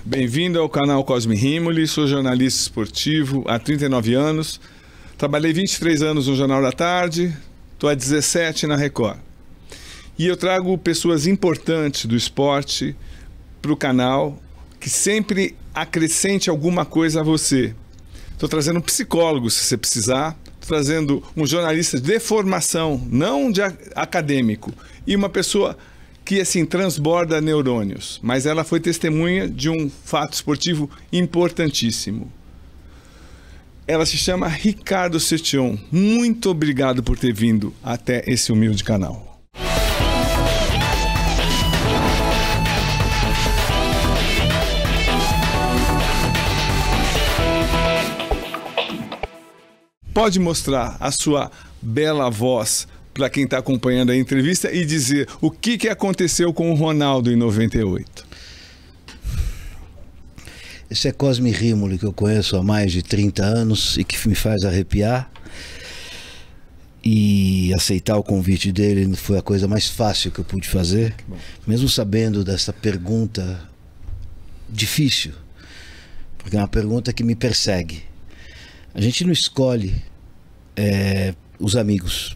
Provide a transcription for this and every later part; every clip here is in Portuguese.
Bem-vindo ao canal Cosme Rimoli, sou jornalista esportivo há 39 anos, trabalhei 23 anos no Jornal da Tarde, estou há 17 na Record. E eu trago pessoas importantes do esporte para o canal, que sempre acrescente alguma coisa a você. Estou trazendo um psicólogo, se você precisar, estou trazendo um jornalista de formação, não de acadêmico, e uma pessoa que assim transborda neurônios, mas ela foi testemunha de um fato esportivo importantíssimo. Ela se chama Ricardo Cetyon. Muito obrigado por ter vindo até esse humilde canal. Pode mostrar a sua bela voz para quem está acompanhando a entrevista e dizer o que aconteceu com o Ronaldo em 98. Esse é Cosme Rimoli, que eu conheço há mais de 30 anos e que me faz arrepiar. E aceitar o convite dele foi a coisa mais fácil que eu pude fazer, mesmo sabendo dessa pergunta difícil, porque é uma pergunta que me persegue. A gente não escolhe os amigos.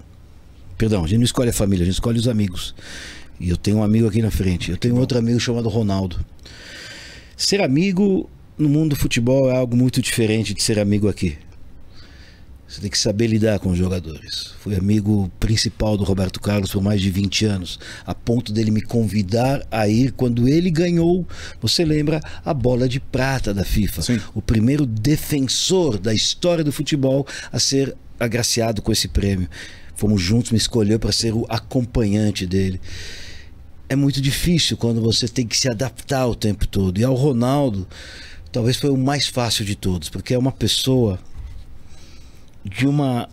Perdão, a gente não escolhe a família, a gente escolhe os amigos. E eu tenho um amigo aqui na frente. Eu tenho outro amigo chamado Ronaldo. Ser amigo no mundo do futebol é algo muito diferente de ser amigo aqui. Você tem que saber lidar com os jogadores. Fui amigo principal do Roberto Carlos por mais de 20 anos, a ponto dele me convidar a ir quando ele ganhou, você lembra, a bola de prata da FIFA. Sim. O primeiro defensor da história do futebol a ser agraciado com esse prêmio. Fomos juntos, me escolheu para ser o acompanhante dele. É muito difícil quando você tem que se adaptar o tempo todo. E ao Ronaldo, talvez foi o mais fácil de todos, porque é uma pessoa de uma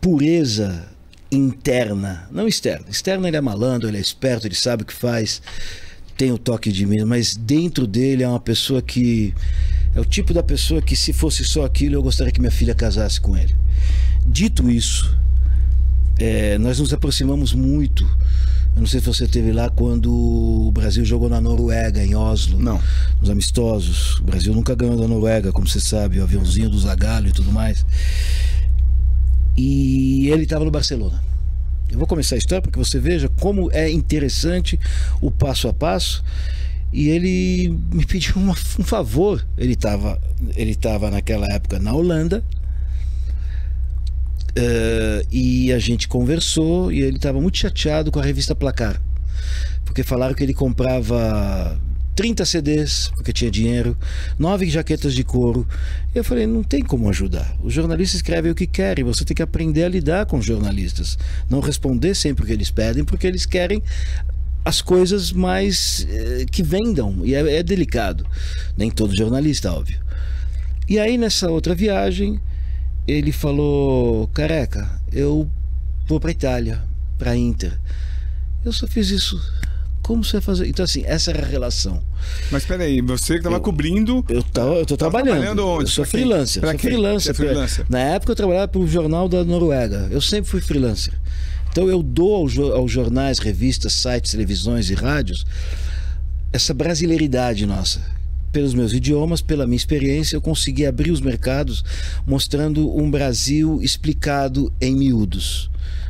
pureza interna, não externa. Externa ele é malandro, ele é esperto, ele sabe o que faz, tem o toque de mira, mas dentro dele é uma pessoa que é o tipo da pessoa que, se fosse só aquilo, eu gostaria que minha filha casasse com ele. Dito isso, nós nos aproximamos muito. Eu não sei se você esteve lá quando o Brasil jogou na Noruega, em Oslo. Não. Nos amistosos. O Brasil nunca ganhou da Noruega, como você sabe, o aviãozinho do Zagallo e tudo mais. E ele estava no Barcelona. Eu vou começar a história para que você veja como é interessante o passo a passo. E ele me pediu um favor. Ele estava naquela época na Holanda. E a gente conversou e ele estava muito chateado com a revista Placar, porque falaram que ele comprava 30 CDs, porque tinha dinheiro, 9 jaquetas de couro. E eu falei, não tem como ajudar. Os jornalistas escrevem o que querem, você tem que aprender a lidar com os jornalistas, não responder sempre o que eles pedem, porque eles querem as coisas mais que vendam, e é delicado. Nem todo jornalista, óbvio. E aí nessa outra viagem ele falou, careca, eu vou para Itália, para Inter. Eu só fiz isso. Como você vai fazer? Então assim, essa era a relação. Mas peraí, você que estava cobrindo... Eu tô trabalhando onde? Eu sou freelancer. Na época eu trabalhava para o jornal da Noruega. Eu sempre fui freelancer. Então eu dou aos jornais, revistas, sites, televisões e rádios essa brasileiridade nossa. Pelos meus idiomas, pela minha experiência, eu consegui abrir os mercados mostrando um Brasil explicado em miúdos.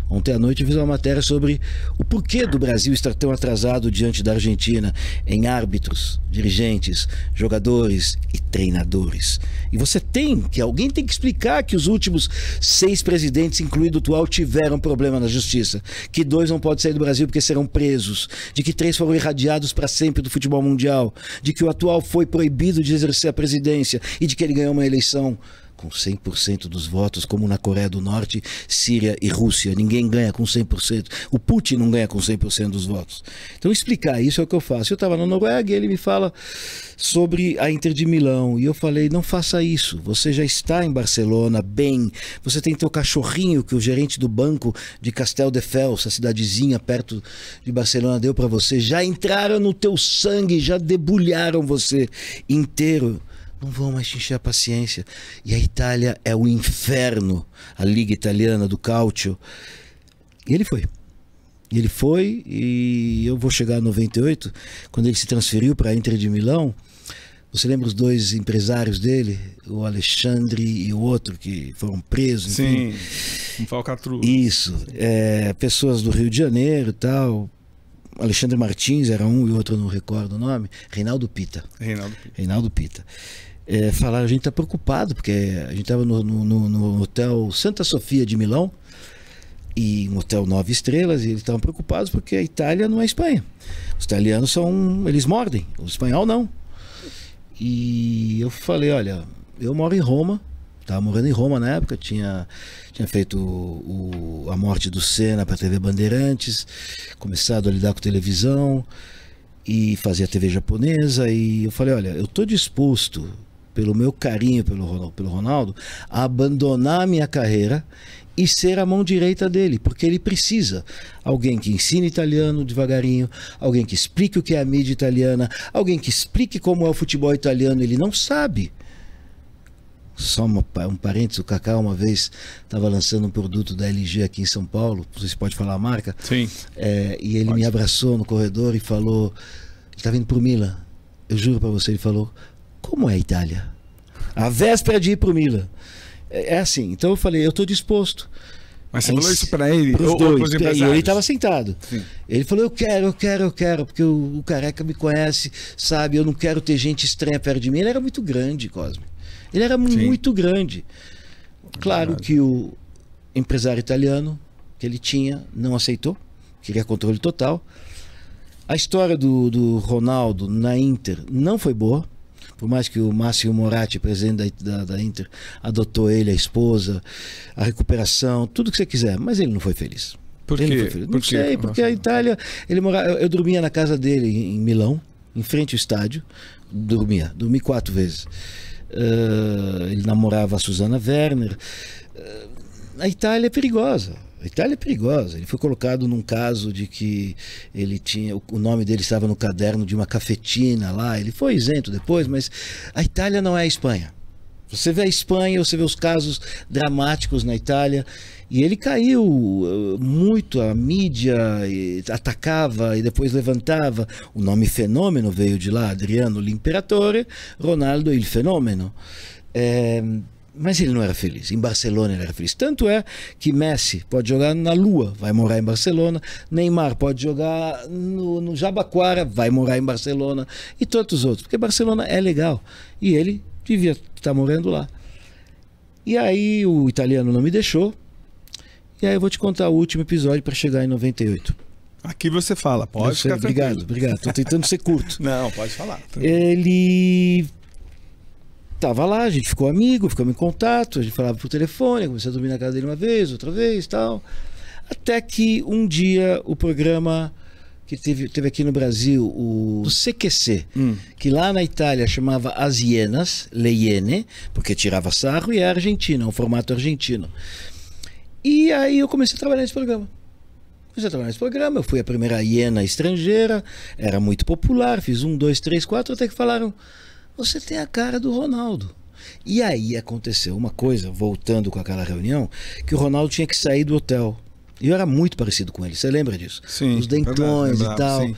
Ontem à noite eu fiz uma matéria sobre o porquê do Brasil estar tão atrasado diante da Argentina em árbitros, dirigentes, jogadores e treinadores. E alguém tem que explicar que os últimos 6 presidentes, incluindo o atual, tiveram problema na justiça, que 2 não podem sair do Brasil porque serão presos, de que 3 foram irradiados para sempre do futebol mundial, de que o atual foi proibido de exercer a presidência e de que ele ganhou uma eleição com 100% dos votos, como na Coreia do Norte, Síria e Rússia. Ninguém ganha com 100%. O Putin não ganha com 100% dos votos. Então explicar isso é o que eu faço. Eu estava na Noruega e ele me fala sobre a Inter de Milão. E eu falei, não faça isso. Você já está em Barcelona, bem. Você tem teu cachorrinho que o gerente do banco de Casteldefels, a cidadezinha perto de Barcelona, deu para você. Já entraram no teu sangue, já debulharam você inteiro. Não vão mais te encher a paciência. E a Itália é o inferno, a Liga Italiana do Calcio. E ele foi. E ele foi, e eu vou chegar em 98, quando ele se transferiu para a Inter de Milão. Você lembra os dois empresários dele? O Alexandre e o outro que foram presos? Sim, um falcatrua. Isso, pessoas do Rio de Janeiro e tal. Alexandre Martins era um e o outro eu não recordo o nome. Reinaldo Pita. Reinaldo Pita. Falaram, a gente está preocupado, porque a gente estava no hotel Santa Sofia de Milão, e um hotel 9 estrelas, e eles estavam preocupados porque a Itália não é Espanha. Os italianos eles mordem, o espanhol não. E eu falei, olha, eu moro em Roma, estava morando em Roma na época, tinha feito a morte do Senna para a TV Bandeirantes, começado a lidar com televisão e fazia TV japonesa, e eu falei, olha, eu estou disposto, pelo meu carinho pelo Ronaldo, a abandonar a minha carreira e ser a mão direita dele, porque ele precisa. Alguém que ensine italiano devagarinho, alguém que explique o que é a mídia italiana, alguém que explique como é o futebol italiano, ele não sabe. Só um parênteses, o Kaká uma vez estava lançando um produto da LG aqui em São Paulo, não sei se pode falar a marca. Sim. E ele me abraçou no corredor e falou, ele está vindo para o Milan, eu juro para você, ele falou, como é a Itália? A véspera de ir para o Milan. É assim, então eu falei, eu estou disposto. Mas você falou isso para ele? E ele estava sentado. Sim. Ele falou, eu quero, porque o Careca me conhece, sabe, eu não quero ter gente estranha perto de mim. Ele era muito grande, Cosme. Ele era muito grande. Claro que o empresário italiano que ele tinha não aceitou, queria controle total. A história do Ronaldo na Inter não foi boa. Por mais que o Márcio Moratti, presidente da Inter, adotou ele, a esposa, a recuperação, tudo que você quiser, mas ele não foi feliz. Por quê? Não sei, porque a Itália, eu dormia na casa dele em Milão, em frente ao estádio, dormi 4 vezes. Ele namorava a Susana Werner. A Itália é perigosa. Ele foi colocado num caso de que ele tinha, o nome dele estava no caderno de uma cafetina lá. Ele foi isento depois, mas a Itália não é a Espanha. Você vê a Espanha, você vê os casos dramáticos na Itália, e ele caiu muito, a mídia atacava e depois levantava. O nome Fenômeno veio de lá, Adriano l'Imperatore, Ronaldo il Fenomeno. Mas ele não era feliz. Em Barcelona ele era feliz. Tanto é que Messi pode jogar na Lua, vai morar em Barcelona. Neymar pode jogar no Jabaquara, vai morar em Barcelona. E todos os outros, porque Barcelona é legal. E ele devia estar morando lá. E aí o italiano não me deixou. E aí eu vou te contar o último episódio para chegar em 98. Aqui você fala, pode ficar tranquilo. Obrigado. Estou tentando ser curto. Não, pode falar. Ele tava lá, a gente ficou amigo, ficamos em contato, a gente falava por telefone, eu comecei a dormir na casa dele uma vez, outra vez, tal. Até que um dia o programa que teve aqui no Brasil, o CQC, que lá na Itália chamava As Hienas, Le Iene, porque tirava sarro, e é argentino, é um formato argentino. E aí eu comecei a trabalhar nesse programa. Eu fui a primeira hiena estrangeira, era muito popular, fiz 1, 2, 3, 4, até que falaram, você tem a cara do Ronaldo. E aí aconteceu uma coisa, voltando com aquela reunião, que o Ronaldo tinha que sair do hotel. E eu era muito parecido com ele, você lembra disso? Sim. Os dentões e tal. Sim.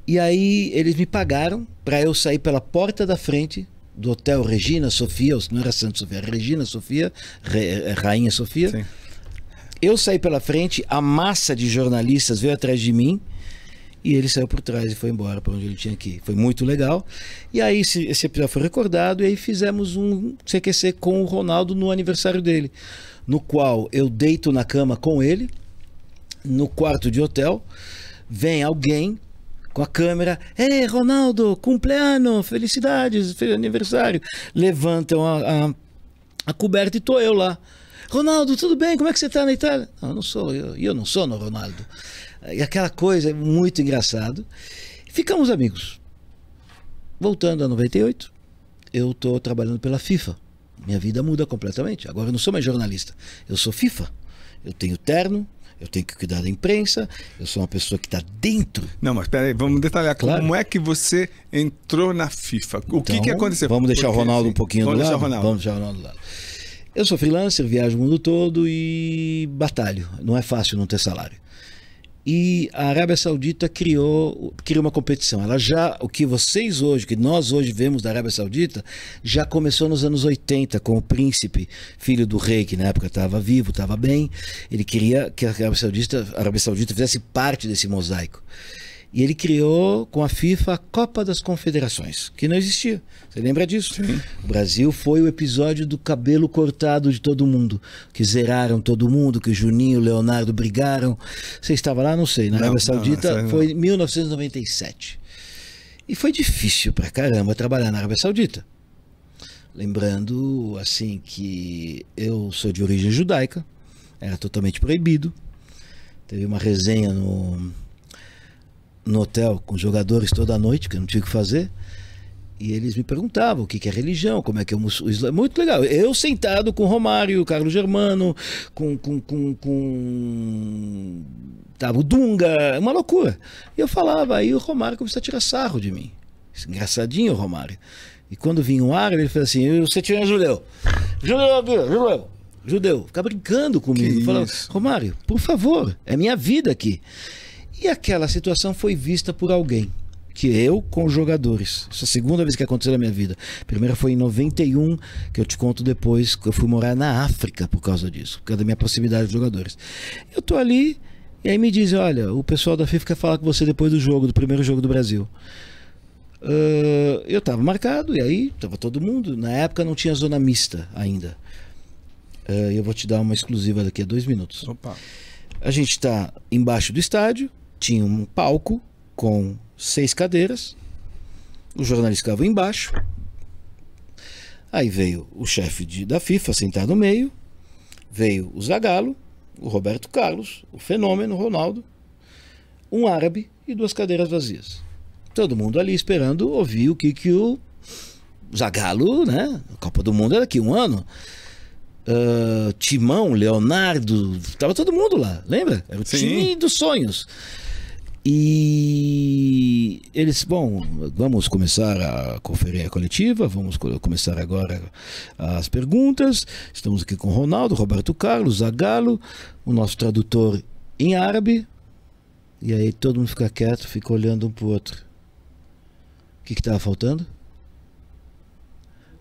E aí eles me pagaram para eu sair pela porta da frente do hotel Regina Sofia, não era Santa Sofia, era Regina Sofia, Rainha Sofia. Sim. Eu saí pela frente, a massa de jornalistas veio atrás de mim, e ele saiu por trás e foi embora para onde ele tinha que ir. Foi muito legal. E aí esse episódio foi recordado, e aí fizemos um CQC com o Ronaldo no aniversário dele, no qual eu deito na cama com ele, no quarto de hotel, vem alguém com a câmera, ei, Ronaldo, cumpleano, felicidades, feliz aniversário. Levantam a coberta e tô eu lá. Ronaldo, tudo bem? Como é que você está na Itália? Não, não sou eu não sou no Ronaldo. E aquela coisa é muito engraçado. Ficamos amigos. Voltando a 98, eu estou trabalhando pela FIFA. Minha vida muda completamente. Agora eu não sou mais jornalista. Eu sou FIFA. Eu tenho terno, eu tenho que cuidar da imprensa, eu sou uma pessoa que está dentro. Não, mas peraí, vamos detalhar. Claro. Como é que você entrou na FIFA? O então, que aconteceu? Vamos deixar o Ronaldo um pouquinho do lado? Vamos deixar o Ronaldo do lado. Eu sou freelancer, viajo o mundo todo e batalho. Não é fácil não ter salário. E a Arábia Saudita criou uma competição. Ela já, o que vocês hoje, que nós hoje vemos da Arábia Saudita, já começou nos anos 80 com o príncipe, filho do rei, que na época estava vivo, estava bem. Ele queria que a Arábia Saudita fizesse parte desse mosaico. E ele criou com a FIFA a Copa das Confederações, que não existia. Você lembra disso? Sim. O Brasil foi o episódio do cabelo cortado de todo mundo, que zeraram todo mundo, que o Juninho e o Leonardo brigaram. Você estava lá? Não sei. Na Arábia Saudita foi em 1997. E foi difícil pra caramba trabalhar na Arábia Saudita. Lembrando, assim, que eu sou de origem judaica, era totalmente proibido. Teve uma resenha no hotel com jogadores toda noite, que eu não tinha o que fazer, e eles me perguntavam o que é religião, como é que é o Islã. Muito legal. Eu sentado com o Romário, o Carlos Germano, tava o Dunga, uma loucura. E eu falava, aí o Romário começou a tirar sarro de mim. Engraçadinho o Romário. E quando vinha um árabe, ele falou assim, você tinha judeu. Judeu. Ficava brincando comigo. Falava, Romário, por favor, é minha vida aqui. E aquela situação foi vista por alguém, que eu com os jogadores. Essa é a segunda vez que aconteceu na minha vida. A primeira foi em 91, que eu te conto depois, que eu fui morar na África por causa disso, por causa da minha proximidade de jogadores. Eu tô ali, e aí me dizem, olha, o pessoal da FIFA quer falar com você depois do jogo, do primeiro jogo do Brasil. Eu tava marcado, e aí tava todo mundo. Na época não tinha zona mista ainda. Eu vou te dar uma exclusiva daqui a 2 minutos. Opa. A gente está embaixo do estádio, tinha um palco com 6 cadeiras, os jornalistas ficavam embaixo, aí veio o chefe da FIFA sentar no meio, veio o Zagallo, o Roberto Carlos, o Fenômeno, o Ronaldo, um árabe e 2 cadeiras vazias. Todo mundo ali esperando ouvir o que o Zagallo, né? A Copa do Mundo era daqui 1 ano. Timão, Leonardo, tava todo mundo lá, lembra? Era o time dos sonhos. E eles, bom, vamos começar a conferência coletiva, vamos começar agora as perguntas. Estamos aqui com o Ronaldo, Roberto Carlos, Zagallo, o nosso tradutor em árabe. E aí todo mundo fica quieto, fica olhando um pro outro. O que estava faltando?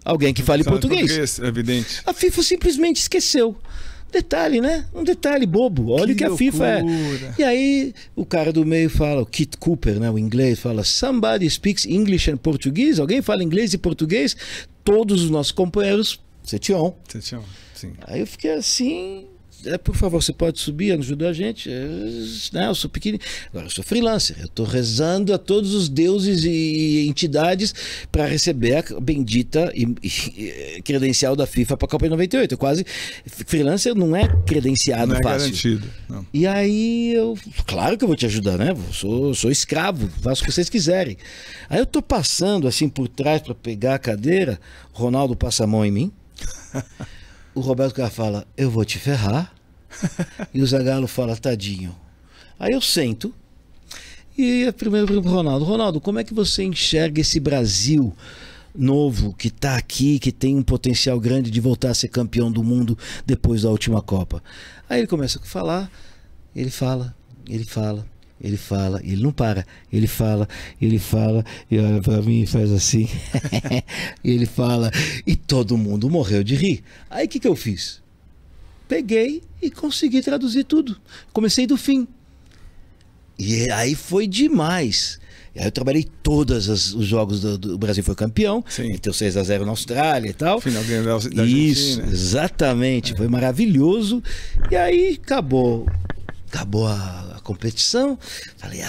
Alguém que fale português. É evidente. A FIFA simplesmente esqueceu. Detalhe, né? Um detalhe bobo. Olha o que a FIFA é. E aí o cara do meio fala, o Kit Cooper, né, o inglês, fala, somebody speaks English and Portuguese? Alguém fala inglês e português? Todos os nossos companheiros, Setion. Sim. Aí eu fiquei assim, por favor, você pode subir, ajudar a gente? Eu sou pequeno. Agora eu sou freelancer. Eu estou rezando a todos os deuses e entidades para receber a bendita credencial da FIFA para a Copa de 98. Eu quase. Freelancer não é credenciado não é fácil. Garantido. Não. E aí claro que eu vou te ajudar, né? Sou escravo, faço o que vocês quiserem. Aí eu estou passando assim por trás para pegar a cadeira. O Ronaldo passa a mão em mim. O Roberto Carlos fala, eu vou te ferrar. E o Zagallo fala, tadinho. Aí eu sento. E a primeira pergunta para o Ronaldo, como é que você enxerga esse Brasil novo, que está aqui, que tem um potencial grande de voltar a ser campeão do mundo depois da última Copa? Aí ele começa a falar, ele fala, e ele não para, ele fala, e olha pra mim e faz assim, e ele fala, e todo mundo morreu de rir. Aí o que eu fiz? Peguei e consegui traduzir tudo. Comecei do fim. E aí foi demais. E aí eu trabalhei todos os jogos do Brasil foi campeão, meteu 6-0 na Austrália e tal. Final da Argentina. Isso, exatamente, foi maravilhoso. E aí acabou a competição. Falei,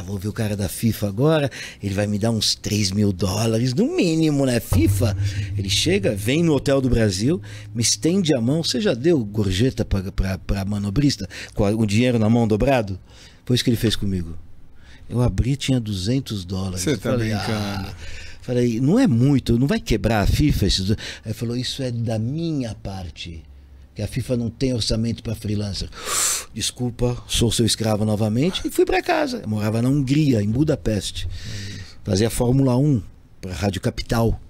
vou ver o cara da FIFA agora, ele vai me dar uns $3.000 no mínimo, né? FIFA. Ele chega, vem no Hotel do Brasil, me estende a mão. Você já deu gorjeta para manobrista com o dinheiro na mão dobrado? Foi isso que ele fez comigo. Eu abri, tinha $200. Você tá brincando. Falei, não é muito, não vai quebrar a FIFA? Aí ele falou, isso é da minha parte. Que a FIFA não tem orçamento para freelancer. Desculpa, sou seu escravo novamente. E fui para casa. Eu morava na Hungria, em Budapeste. Fazia Fórmula 1 para a Rádio Capital.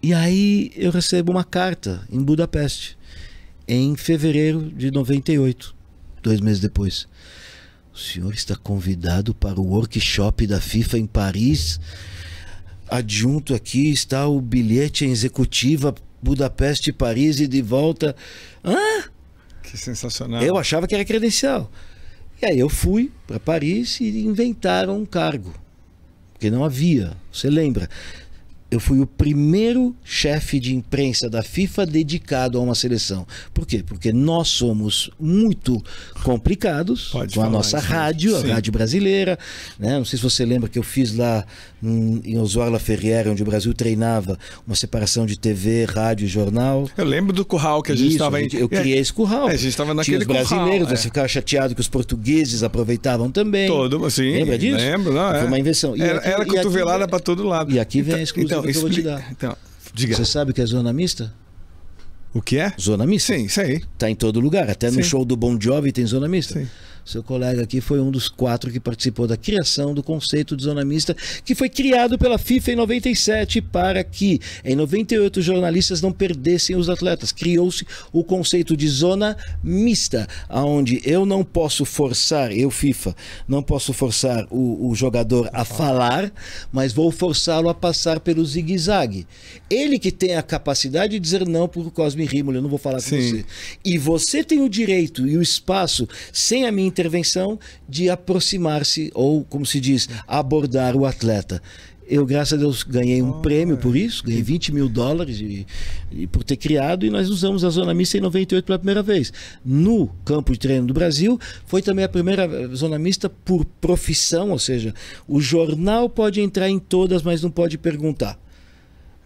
E aí eu recebo uma carta em Budapeste, em fevereiro de 98, 2 meses depois. O senhor está convidado para o workshop da FIFA em Paris. Adjunto aqui está o bilhete em executiva Budapeste, Paris e de volta. Hã? Que sensacional. Eu achava que era credencial. E aí eu fui para Paris e inventaram um cargo. Porque não havia. Você lembra? Eu fui o primeiro chefe de imprensa da FIFA dedicado a uma seleção. Por quê? Porque nós somos muito complicados com a nossa rádio, a rádio brasileira. Né? Não sei se você lembra que eu fiz lá em Oswald-la-Ferrière, onde o Brasil treinava, uma separação de TV, rádio e jornal. Eu lembro do curral que a gente estava em... Eu criei esse curral. A gente estava naquele curral. Tinha os brasileiros, você ficava chateado que os portugueses aproveitavam também. Sim. Lembra disso? Lembro, não, Foi uma invenção. Era cotovelada para todo lado. E aqui vem a exclusiva que eu vou te dar. Então, diga. Você sabe o que é zona mista? O que é? Zona mista. Sim, isso aí. Tá em todo lugar. Até no show do Bon Jovi tem zona mista. Sim. Seu colega aqui foi um dos 4 que participou da criação do conceito de zona mista, que foi criado pela FIFA em 97 para que, em 98, os jornalistas não perdessem os atletas. Criou-se o conceito de zona mista, onde eu não posso forçar, eu, FIFA, não posso forçar o jogador a falar, mas vou forçá-lo a passar pelo zigue-zague. Ele que tem a capacidade de dizer não por Cosme Rímolo, eu não vou falar com você. E você tem o direito e o espaço, sem a minha intervenção, de aproximar-se, ou, como se diz, abordar o atleta. Eu, graças a Deus, ganhei um prêmio por isso, ganhei $20 mil por ter criado, e nós usamos a zona mista em 98 pela primeira vez. No campo de treino do Brasil, foi também a primeira zona mista por profissão, ou seja, o jornal pode entrar em todas, mas não pode perguntar.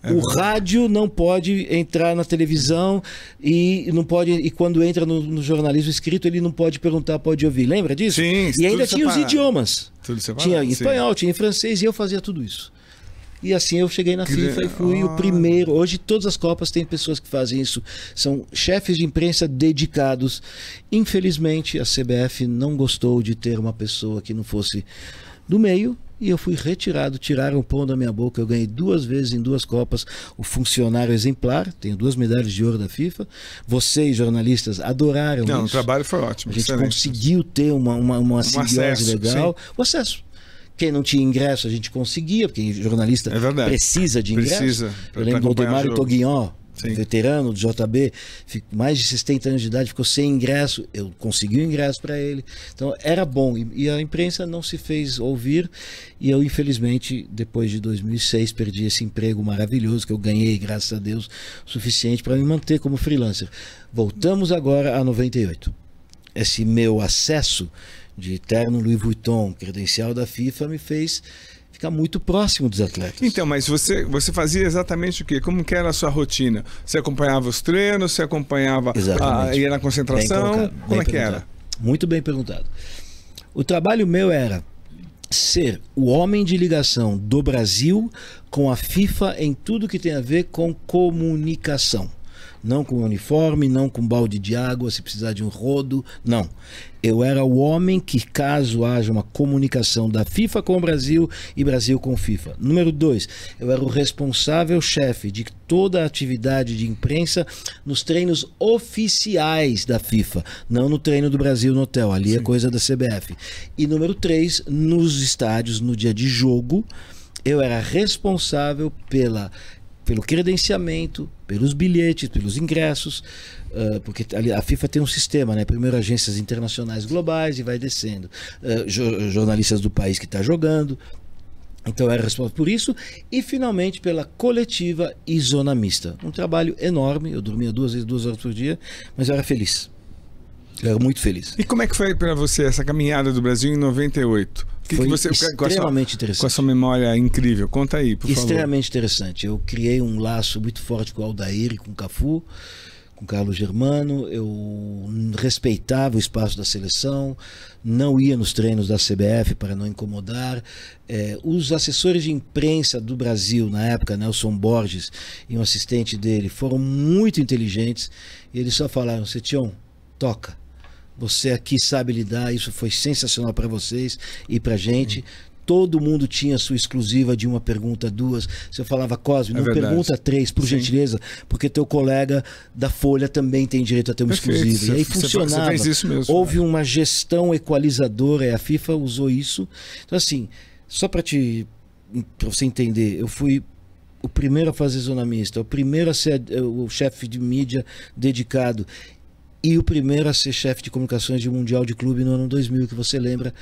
O rádio não pode entrar na televisão e não pode, e quando entra no jornalismo escrito, ele não pode perguntar, pode ouvir. Lembra disso? Sim. E ainda tinha os idiomas. Tudo separado. Tinha em espanhol, tinha em francês, e eu fazia tudo isso. E assim eu cheguei na FIFA e fui o primeiro. Hoje todas as Copas tem pessoas que fazem isso. São chefes de imprensa dedicados. Infelizmente a CBF não gostou de ter uma pessoa que não fosse do meio. E eu fui retirado, tiraram o pão da minha boca. Eu ganhei 2 vezes em 2 Copas o funcionário exemplar. Tenho 2 medalhas de ouro da FIFA. Vocês, jornalistas, adoraram isso. O trabalho foi ótimo. A gente conseguiu ter uma simbiose legal. Sim. O acesso. Quem não tinha ingresso, a gente conseguia, porque jornalista precisa de ingresso. Eu lembro do Aldemário Toguinhó, veterano do JB, mais de 60 anos de idade, ficou sem ingresso. Eu consegui o ingresso para ele. Então era bom. E a imprensa não se fez ouvir. E eu, infelizmente, depois de 2006, perdi esse emprego maravilhoso que eu ganhei, graças a Deus, o suficiente para me manter como freelancer. Voltamos agora a 98. Esse meu acesso de terno Louis Vuitton, credencial da FIFA, me fez ficar muito próximo dos atletas. Então, mas você fazia exatamente o quê? Como que era a sua rotina? Você acompanhava os treinos? Você acompanhava ia na concentração? Como é que era? Muito bem perguntado. O trabalho meu era ser o homem de ligação do Brasil com a FIFA em tudo que tem a ver com comunicação. Não com uniforme, não com balde de água, se precisar de um rodo, não. Eu era o homem que, caso haja uma comunicação da FIFA com o Brasil e Brasil com FIFA. Número 2, eu era o responsável chefe de toda a atividade de imprensa nos treinos oficiais da FIFA, não no treino do Brasil no hotel, ali é coisa da CBF. E número 3, nos estádios, no dia de jogo, eu era responsável pelo credenciamento, pelos bilhetes, pelos ingressos, porque a FIFA tem um sistema, né? Primeiro agências internacionais globais e vai descendo. Jornalistas do país que está jogando. Então eu era responsável por isso. E finalmente pela coletiva e zona mista. Um trabalho enorme, eu dormia 2 horas por dia, mas eu era feliz. Eu era muito feliz. E como é que foi para você essa caminhada do Brasil em 98? Foi extremamente interessante. Com a sua memória incrível. Conta aí, por favor. Extremamente interessante. Eu criei um laço muito forte com o Aldair e com o Cafu, com o Carlos Germano. Eu respeitava o espaço da seleção, não ia nos treinos da CBF para não incomodar. Os assessores de imprensa do Brasil, na época, Nelson Borges e um assistente dele, foram muito inteligentes. E eles só falaram: Setião, toca. Você aqui sabe lidar, isso foi sensacional para vocês e para a gente. todo mundo tinha sua exclusiva de uma pergunta, duas. Você falava, Cosme, não pergunta 3, por gentileza, porque teu colega da Folha também tem direito a ter uma exclusiva. E aí funcionava. Você fez isso mesmo, houve uma gestão equalizadora, e a FIFA usou isso. Então, assim, só para você entender, eu fui o primeiro a fazer Zona Mista, o primeiro a ser o chefe de mídia dedicado e o primeiro a ser chefe de comunicações de Mundial de Clube no ano 2000, que você lembra.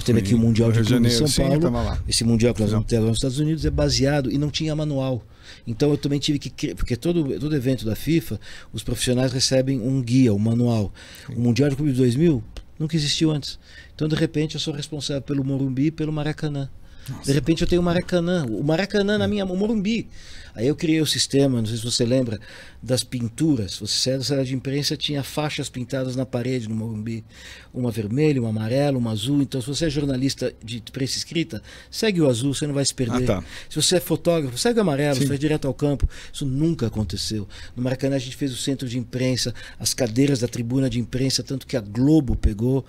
Teve aqui o Mundial de Clube em São Paulo. Esse Mundial que nós vamos ter agora nos Estados Unidos é baseado e não tinha manual. Então eu também tive que... Porque todo evento da FIFA, os profissionais recebem um guia, um manual. O Mundial de Clube de 2000 nunca existiu antes. Então, de repente, eu sou responsável pelo Morumbi e pelo Maracanã. Nossa. De repente eu tenho o Maracanã na minha, o Morumbi. Aí eu criei o sistema, não sei se você lembra, das pinturas. Você saía da sala de imprensa, tinha faixas pintadas na parede no Morumbi. Uma vermelha, uma amarela, uma azul. Então, se você é jornalista de imprensa escrita, segue o azul, você não vai se perder. Se você é fotógrafo, segue o amarelo, você vai direto ao campo. Isso nunca aconteceu. No Maracanã a gente fez o centro de imprensa, as cadeiras da tribuna de imprensa, tanto que a Globo pegou.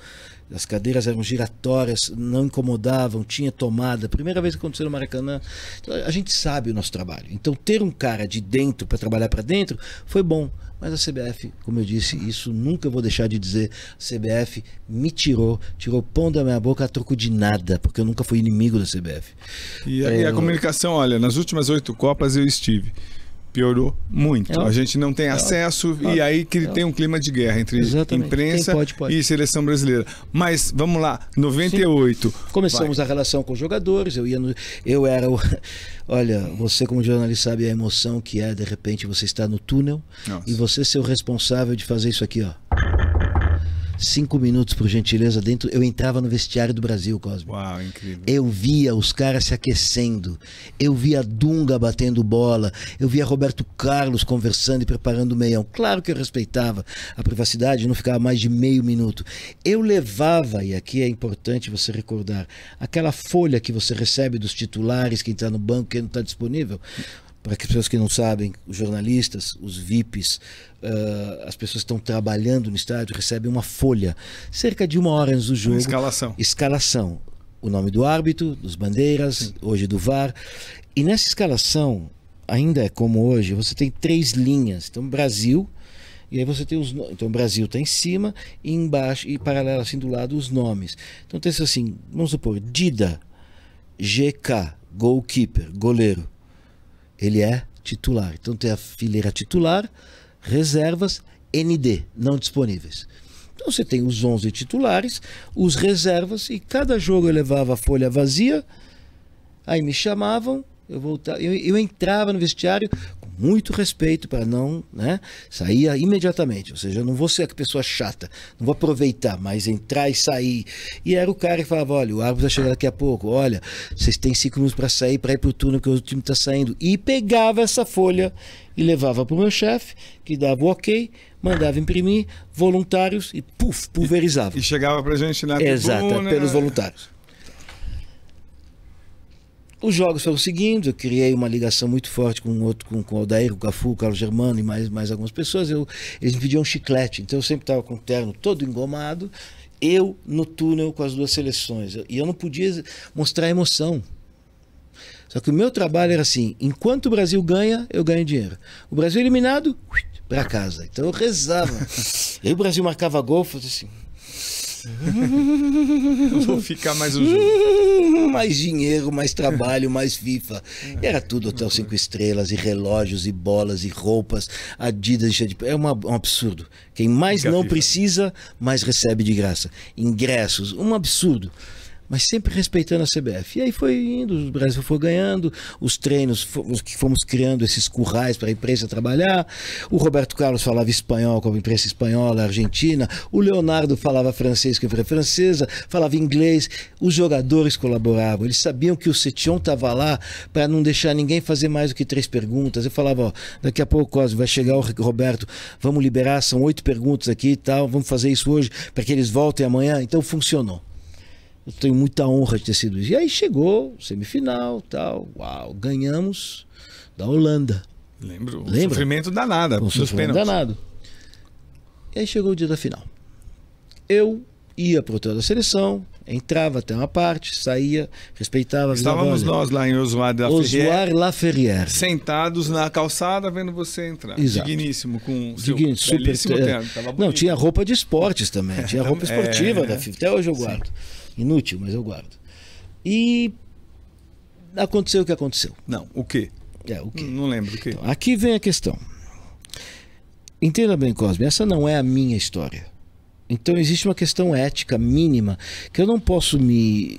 As cadeiras eram giratórias, não incomodavam, tinha tomada. Primeira vez que aconteceu no Maracanã. Então, a gente sabe o nosso trabalho. Então, ter um cara de dentro para trabalhar para dentro foi bom. Mas a CBF, como eu disse, isso nunca vou deixar de dizer. A CBF me tirou o pão da minha boca a troco de nada, porque eu nunca fui inimigo da CBF. E a comunicação, olha, nas últimas 8 Copas eu estive. Piorou muito. A gente não tem acesso e aí que tem um clima de guerra entre imprensa e seleção brasileira. Mas vamos lá, 98. Sim. Começamos a relação com os jogadores. Eu era o... Olha, você como jornalista sabe a emoção que é de repente você estar no túnel e você ser o responsável de fazer isso aqui, ó. 5 minutos, por gentileza, dentro. Eu entrava no vestiário do Brasil, Cosme. Uau, incrível. Eu via os caras se aquecendo. Eu via Dunga batendo bola. Eu via Roberto Carlos conversando e preparando o meião. Claro que eu respeitava a privacidade, não ficava mais de meio minuto. Eu levava, e aqui é importante você recordar, aquela folha que você recebe dos titulares, quem está no banco, quem não está disponível. Para as pessoas que não sabem, os jornalistas, os VIPs, as pessoas que estão trabalhando no estádio recebem uma folha, cerca de 1 hora antes do jogo. Escalação. O nome do árbitro, dos bandeiras, hoje do VAR. E nessa escalação, ainda é como hoje, você tem 3 linhas. Então, Brasil, e aí você tem os nomes. Então, o Brasil está em cima e embaixo, e paralelo assim do lado, os nomes. Então, tem assim, vamos supor, Dida, GK, goalkeeper, goleiro. Ele é titular. Então tem a fileira titular, reservas, ND, não disponíveis. Então você tem os 11 titulares, os reservas, e cada jogo eu levava a folha vazia, aí me chamavam, eu voltava, eu entrava no vestiário com muito respeito para não, né, saía imediatamente, ou seja, eu não vou ser a pessoa chata, não vou aproveitar, mas entrar e sair. E era o cara que falava, olha, o árbitro vai chegar daqui a pouco, olha, vocês têm 5 minutos para sair, para ir para o túnel que o time está saindo. E pegava essa folha e levava para o meu chefe, que dava o ok, mandava imprimir, voluntários e pulverizava. E chegava para a gente na tribuna. Exato, pelos voluntários. Os jogos foram seguindo, eu criei uma ligação muito forte com o Aldair, com o Cafu, o Carlos Germano e mais algumas pessoas. Eles me pediam um chiclete, então eu sempre estava com o terno todo engomado, eu no túnel com as 2 seleções. E eu não podia mostrar emoção. Só que o meu trabalho era assim, enquanto o Brasil ganha, eu ganho dinheiro. O Brasil eliminado, para casa. Então eu rezava. E aí o Brasil marcava gol, eu fazia assim... Vou ficar mais um jogo. Mais dinheiro, mais trabalho, mais FIFA. E era tudo hotel 5 estrelas, e relógios, e bolas, e roupas, Adidas. É um absurdo. Quem mais não precisa, mais recebe de graça. Ingressos, um absurdo. Mas sempre respeitando a CBF. E aí foi indo, o Brasil foi ganhando, os treinos que fomos criando esses currais para a imprensa trabalhar. O Roberto Carlos falava espanhol com a imprensa espanhola, argentina. O Leonardo falava francês com a imprensa francesa, falava inglês. Os jogadores colaboravam. Eles sabiam que o Setion estava lá para não deixar ninguém fazer mais do que 3 perguntas. Eu falava, ó, daqui a pouco, Cosme, vai chegar o Roberto, vamos liberar, são 8 perguntas aqui e tal, vamos fazer isso hoje para que eles voltem amanhã. Então funcionou. Eu tenho muita honra de ter sido isso. E aí chegou, semifinal, tal, uau, ganhamos da Holanda. Lembra? Sofrimento danado. Um sofrimento danado. E aí chegou o dia da final. Eu ia para o hotel da seleção, Entrava até uma parte, saía, respeitava. Estávamos nós lá em Ozoir-la-Ferrière. Sentados na calçada vendo você entrar. Exato. Digníssimo, com seu belíssimo terno. Não, tinha roupa de esportes também. Tinha roupa esportiva da FIFA. Até hoje eu guardo. Sim. Inútil, mas eu guardo. E aconteceu o que aconteceu. Não, o quê? O quê? Não lembro o quê. Então, aqui vem a questão. Entenda bem, Cosme, essa não é a minha história. Então existe uma questão ética mínima que eu não posso me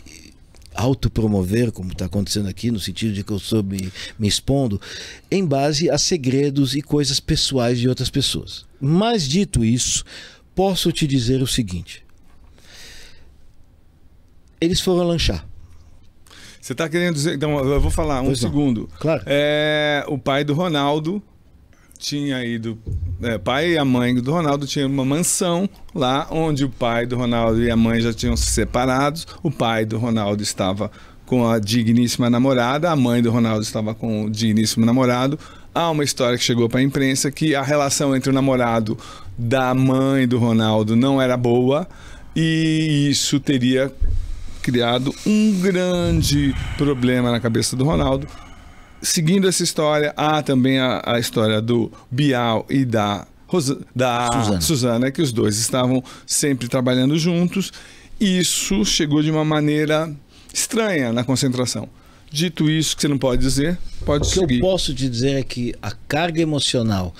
autopromover, como está acontecendo aqui, no sentido de que eu estou me expondo, em base a segredos e coisas pessoais de outras pessoas. Mas dito isso, posso te dizer o seguinte. Eles foram lanchar. Você está querendo dizer... Então, eu vou falar um segundo. Claro. O pai do Ronaldo tinha ido... o pai e a mãe do Ronaldo tinham uma mansão lá, onde o pai do Ronaldo e a mãe já tinham se separados. O pai do Ronaldo estava com a digníssima namorada, a mãe do Ronaldo estava com o digníssimo namorado. Há uma história que chegou para a imprensa que a relação entre o namorado da mãe do Ronaldo não era boa e isso teria criado um grande problema na cabeça do Ronaldo. Seguindo essa história, há também a história do Bial e da Suzana, que os dois estavam sempre trabalhando juntos. E isso chegou de uma maneira estranha na concentração. Dito isso, que você não pode dizer, pode seguir. O que eu posso te dizer é que a carga emocional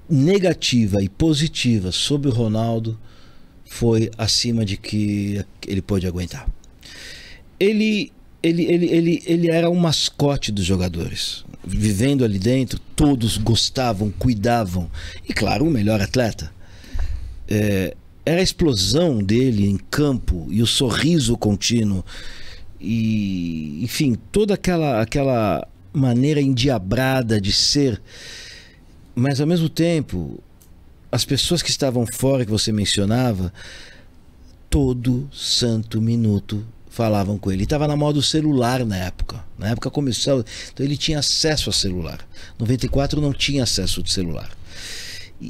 negativa e positiva sobre o Ronaldo foi acima de que ele pôde aguentar. Ele era um mascote dos jogadores. Vivendo ali dentro, todos gostavam, cuidavam. E claro, o melhor atleta. Era a explosão dele em campo e o sorriso contínuo. E, enfim, toda aquela maneira endiabrada de ser. Mas ao mesmo tempo, as pessoas que estavam fora, que você mencionava, todo santo minuto falavam com ele. Ele estava na moda do celular na época. Na época começou, então ele tinha acesso a celular. 94 não tinha acesso de celular.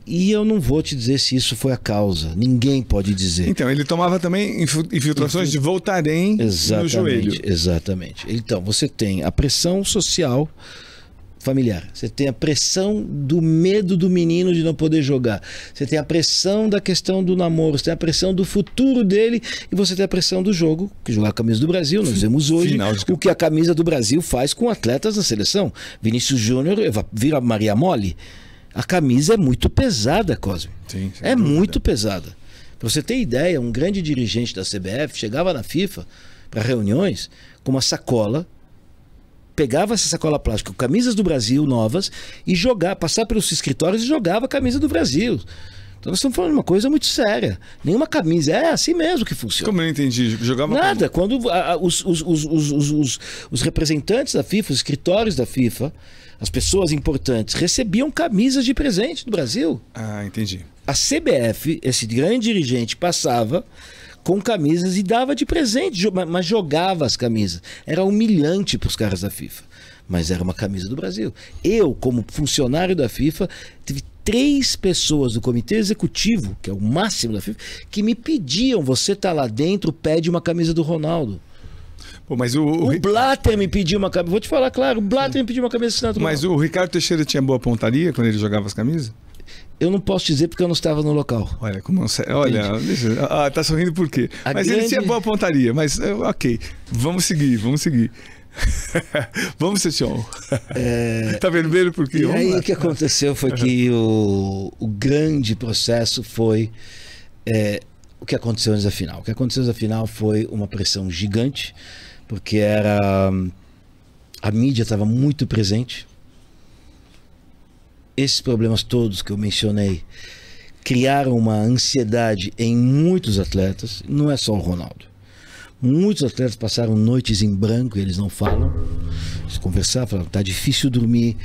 E eu não vou te dizer se isso foi a causa. Ninguém pode dizer. Então, ele tomava também infiltrações de Voltaren no joelho. Exatamente. Então, você tem a pressão social familiar. Você tem a pressão do medo do menino de não poder jogar. Você tem a pressão da questão do namoro. Você tem a pressão do futuro dele. E você tem a pressão do jogo, que jogar a camisa do Brasil. Nós vemos hoje o que a camisa do Brasil faz com atletas da seleção. Vinícius Júnior vira Maria Mole. A camisa é muito pesada, Cosme. Sim, é muito pesada. Para você ter ideia, um grande dirigente da CBF chegava na FIFA para reuniões com uma sacola, pegava essa sacola plástica com camisas do Brasil novas e passava pelos escritórios e jogava a camisa do Brasil. Então nós estamos falando de uma coisa muito séria. Nenhuma camisa. É assim mesmo que funciona. Como eu não entendi? Jogava nada. Quando os representantes da FIFA, os escritórios da FIFA, as pessoas importantes, recebiam camisas de presente do Brasil. Ah, entendi. A CBF, esse grande dirigente, passava com camisas e dava de presente, mas jogava as camisas. Era humilhante para os caras da FIFA. Mas era uma camisa do Brasil. Eu, como funcionário da FIFA, tive 3 pessoas do comitê executivo, que é o máximo da FIFA, que me pediam: você tá lá dentro, pede uma camisa do Ronaldo. Pô, mas o Blatter me pediu uma camisa. Vou te falar, claro, o Blatter me pediu uma camisa assinada do Ronaldo. Mas o Ricardo Teixeira tinha boa pontaria quando ele jogava as camisas? Eu não posso dizer porque eu não estava no local. Olha, tá sorrindo por quê? Mas ele tinha boa pontaria, mas ok, vamos seguir. Vamos, Setião. Tá vermelho por quê? E aí o que aconteceu foi que o grande processo foi o que aconteceu antes da final. O que aconteceu antes da final foi uma pressão gigante, porque a mídia estava muito presente. Esses problemas todos que eu mencionei criaram uma ansiedade em muitos atletas, não é só o Ronaldo. Muitos atletas passaram noites em branco e eles não falam. Eles conversavam, falavam: tá difícil dormir.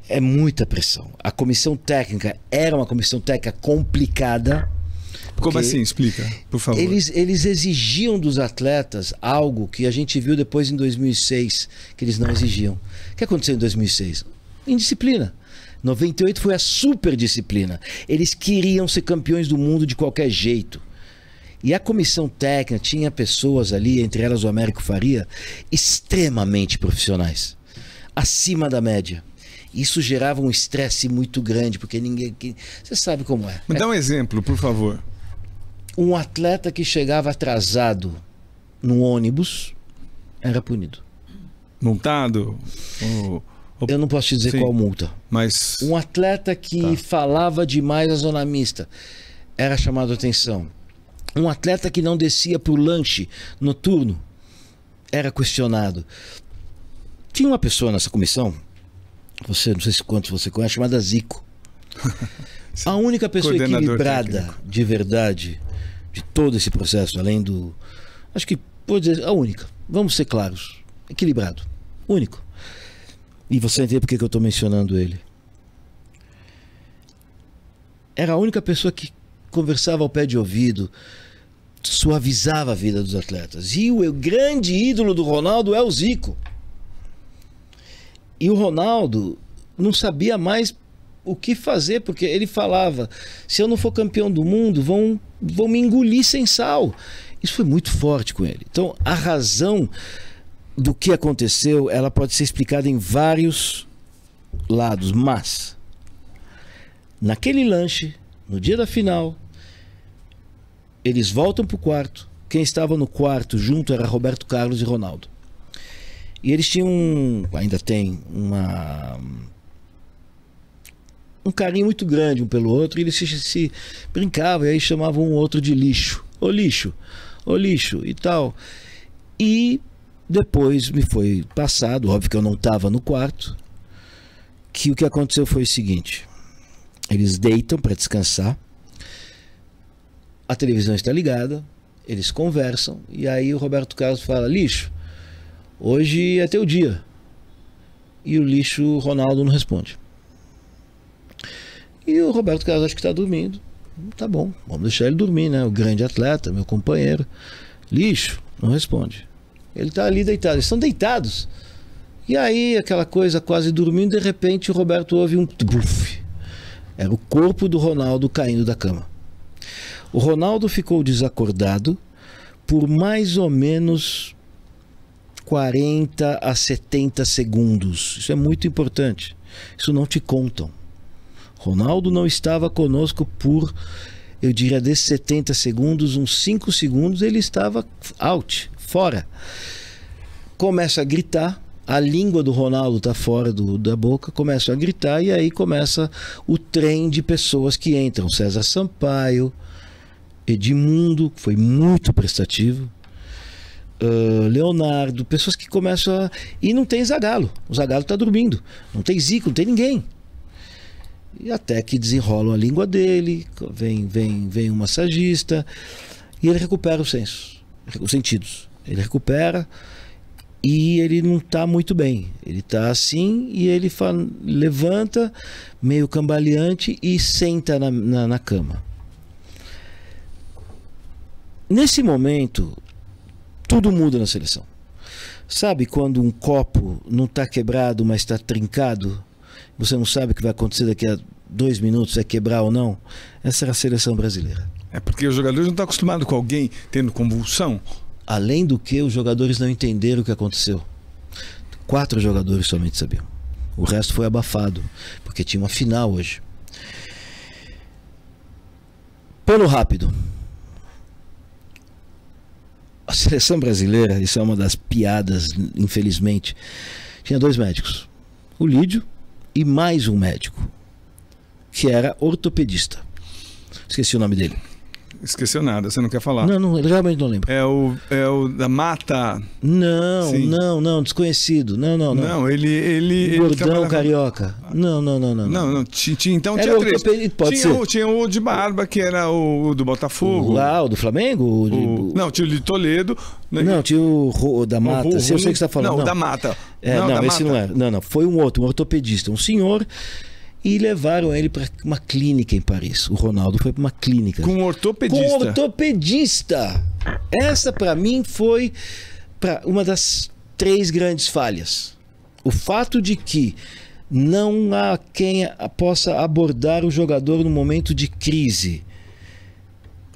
É muita pressão. A comissão técnica era uma comissão técnica complicada. Como assim? Explica, por favor. Eles exigiam dos atletas algo que a gente viu depois em 2006, que eles não exigiam. O que aconteceu em 2006? Indisciplina. 98 foi a super disciplina. Eles queriam ser campeões do mundo de qualquer jeito. E a comissão técnica tinha pessoas ali, entre elas o Américo Faria, extremamente profissionais, acima da média. Isso gerava um estresse muito grande, porque ninguém... Você sabe como é. Me dá um exemplo, por favor. Um atleta que chegava atrasado no ônibus era punido. Multado? Eu não posso te dizer qual multa. Mas... Um atleta que falava demais na zona mista era chamado a atenção. Um atleta que não descia para o lanche noturno era questionado. Tinha uma pessoa nessa comissão, não sei se quantos você conhece, chamada Zico. A única pessoa equilibrada técnico. De verdade de todo esse processo, além do... Acho que pode dizer a única. Vamos ser claros. Equilibrado. Único. E você entende por que eu estou mencionando ele. Era a única pessoa que conversava ao pé de ouvido, suavizava a vida dos atletas. E o grande ídolo do Ronaldo é o Zico. E o Ronaldo não sabia mais o que fazer, porque ele falava: se eu não for campeão do mundo, vão me engolir sem sal. Isso foi muito forte com ele. Então, a razão do que aconteceu, ela pode ser explicada em vários lados, mas naquele lanche, no dia da final, eles voltam para o quarto. Quem estava no quarto junto era Roberto Carlos e Ronaldo. E eles tinham, ainda tem, um carinho muito grande um pelo outro, e eles se brincavam, e aí chamavam um outro de lixo. Ô lixo, ô lixo e tal. E depois me foi passado, óbvio que eu não estava no quarto, que o que aconteceu foi o seguinte: eles deitam para descansar, a televisão está ligada, eles conversam, e aí o Roberto Carlos fala: lixo, hoje é teu dia. E o lixo, Ronaldo, não responde. E o Roberto Carlos acho que está dormindo. Tá bom, vamos deixar ele dormir, né? O grande atleta, meu companheiro. Lixo, não responde. Ele está ali deitado, eles estão deitados. E aí, aquela coisa quase dormindo, de repente o Roberto ouve um buf. Era o corpo do Ronaldo caindo da cama. O Ronaldo ficou desacordado por mais ou menos 40 a 70 segundos. Isso é muito importante. Isso não te contam. Ronaldo não estava conosco por, eu diria, desses 70 segundos, uns 5 segundos ele estava out, fora. Começa a gritar, a língua do Ronaldo está fora da boca, começa a gritar, e aí começa o trem de pessoas que entram. César Sampaio, Edmundo, que foi muito prestativo, Leonardo, pessoas que começam a... E não tem Zagallo, o Zagallo está dormindo, não tem Zico, não tem ninguém. E até que desenrolam a língua dele, vem um massagista, e ele recupera os sentidos. Ele recupera e ele não está muito bem. Ele está assim, e ele levanta, meio cambaleante, e senta na cama. Nesse momento, tudo muda na seleção. Sabe quando um copo não está quebrado, mas está trincado? Você não sabe o que vai acontecer daqui a 2 minutos, é quebrar ou não? Essa era a seleção brasileira. É porque os jogadores não estão acostumados com alguém tendo convulsão. Além do que, os jogadores não entenderam o que aconteceu. 4 jogadores somente sabiam. O resto foi abafado, porque tinha uma final hoje. Pano rápido. A seleção brasileira, isso é uma das piadas, infelizmente, tinha 2 médicos. O Lídio e mais um médico, que era ortopedista. Esqueci o nome dele. Esqueceu nada, você não quer falar? Não, realmente não lembro. É o da Mata? Não, desconhecido. Não, ele Gordão carioca. Não. Então tinha 3. Pode ser. Tinha o de barba, que era o do Botafogo. O do Flamengo? Não, tinha o de Toledo. Não, tinha o da Mata. Eu sei o que você está falando. Não, o da Mata. Esse não era. Não, foi um outro, um ortopedista, um senhor. E levaram ele para uma clínica em Paris. O Ronaldo foi para uma clínica. Com um ortopedista? Com um ortopedista! Essa, para mim, foi uma das 3 grandes falhas. O fato de que não há quem possa abordar o jogador no momento de crise.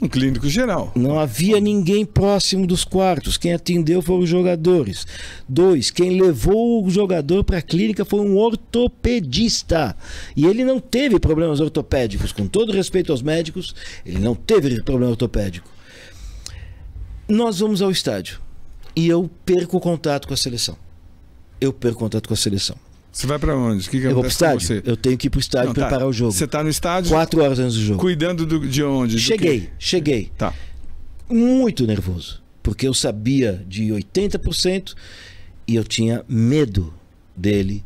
Um clínico geral. Não havia ninguém próximo dos quartos. Quem atendeu foram os jogadores. 2, quem levou o jogador para a clínica foi um ortopedista. E ele não teve problemas ortopédicos. Com todo respeito aos médicos, ele não teve problema ortopédico. Nós vamos ao estádio. E eu perco o contato com a seleção. Você vai para onde? O que eu vou pro estádio. Eu tenho que ir pro estádio preparar o jogo. Você tá no estádio? 4 horas antes do jogo. Cuidando de onde? Cheguei. Tá. Muito nervoso. Porque eu sabia de 80% e eu tinha medo dele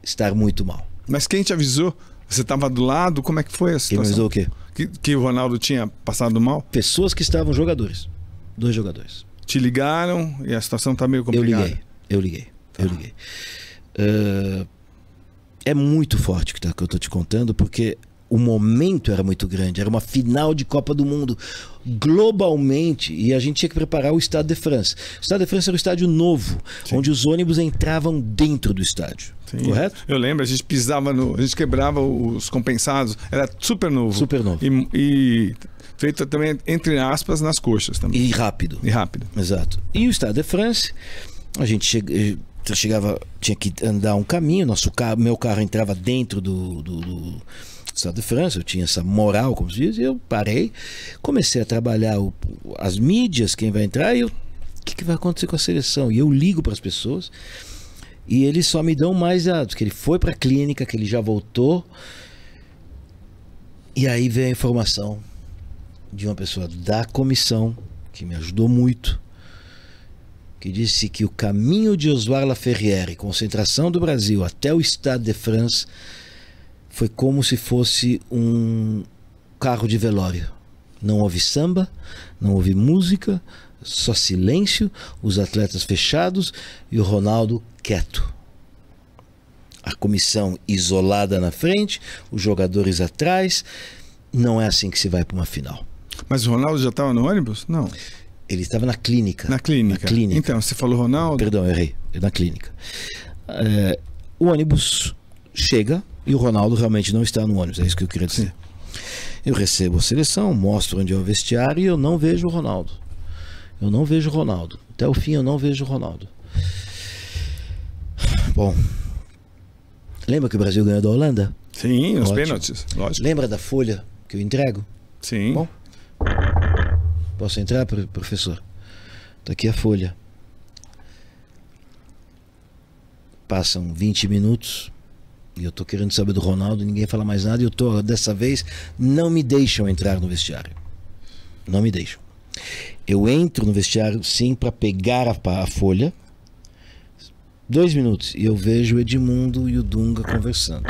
estar muito mal. Mas quem te avisou? Você estava do lado? Como é que foi a situação? Quem me avisou o quê? Que o Ronaldo tinha passado mal? Pessoas que estavam jogadores. 2 jogadores. Te ligaram e a situação tá meio complicada. Eu liguei. É muito forte o que eu tô te contando, porque o momento era muito grande. Era uma final de Copa do Mundo globalmente, e a gente tinha que preparar o Stade de France. O Stade de France era um estádio novo, onde os ônibus entravam dentro do estádio. Sim. Correto? Eu lembro, a gente pisava a gente quebrava os compensados, era super novo. Super novo. E feito também, entre aspas, nas coxas também. E rápido. Exato. E o Stade de France, a gente chegava, tinha que andar um caminho, meu carro entrava dentro do Stade de France, eu tinha essa moral, como se diz, e eu parei, comecei a trabalhar as mídias, quem vai entrar, e o que vai acontecer com a seleção? E eu ligo para as pessoas, e eles só me dão mais dados, que ele foi para a clínica, que ele já voltou, e aí vem a informação de uma pessoa da comissão, que me ajudou muito, que disse que o caminho de Oswald Laferrière, concentração do Brasil até o Stade de France, foi como se fosse um carro de velório. Não houve samba, não houve música, só silêncio, os atletas fechados e o Ronaldo quieto. A comissão isolada na frente, os jogadores atrás. Não é assim que se vai para uma final. Mas o Ronaldo já estava no ônibus? Não. Ele estava na clínica. Na clínica. Então, você falou Ronaldo? Perdão, eu errei. Na clínica. O ônibus chega e o Ronaldo realmente não está no ônibus. É isso que eu queria dizer. Sim. Eu recebo a seleção, mostro onde é o vestiário e eu não vejo o Ronaldo. Até o fim eu não vejo o Ronaldo. Bom, lembra que o Brasil ganhou da Holanda? Sim, os pênaltis, lógico. Lembra da folha que eu entrego? Sim. Bom, posso entrar, professor? Tá aqui a folha. Passam 20 minutos e eu tô querendo saber do Ronaldo, ninguém fala mais nada, e dessa vez não me deixam entrar no vestiário. Não me deixam. Eu entro no vestiário sim para pegar a folha. 2 minutos e eu vejo o Edmundo e o Dunga conversando.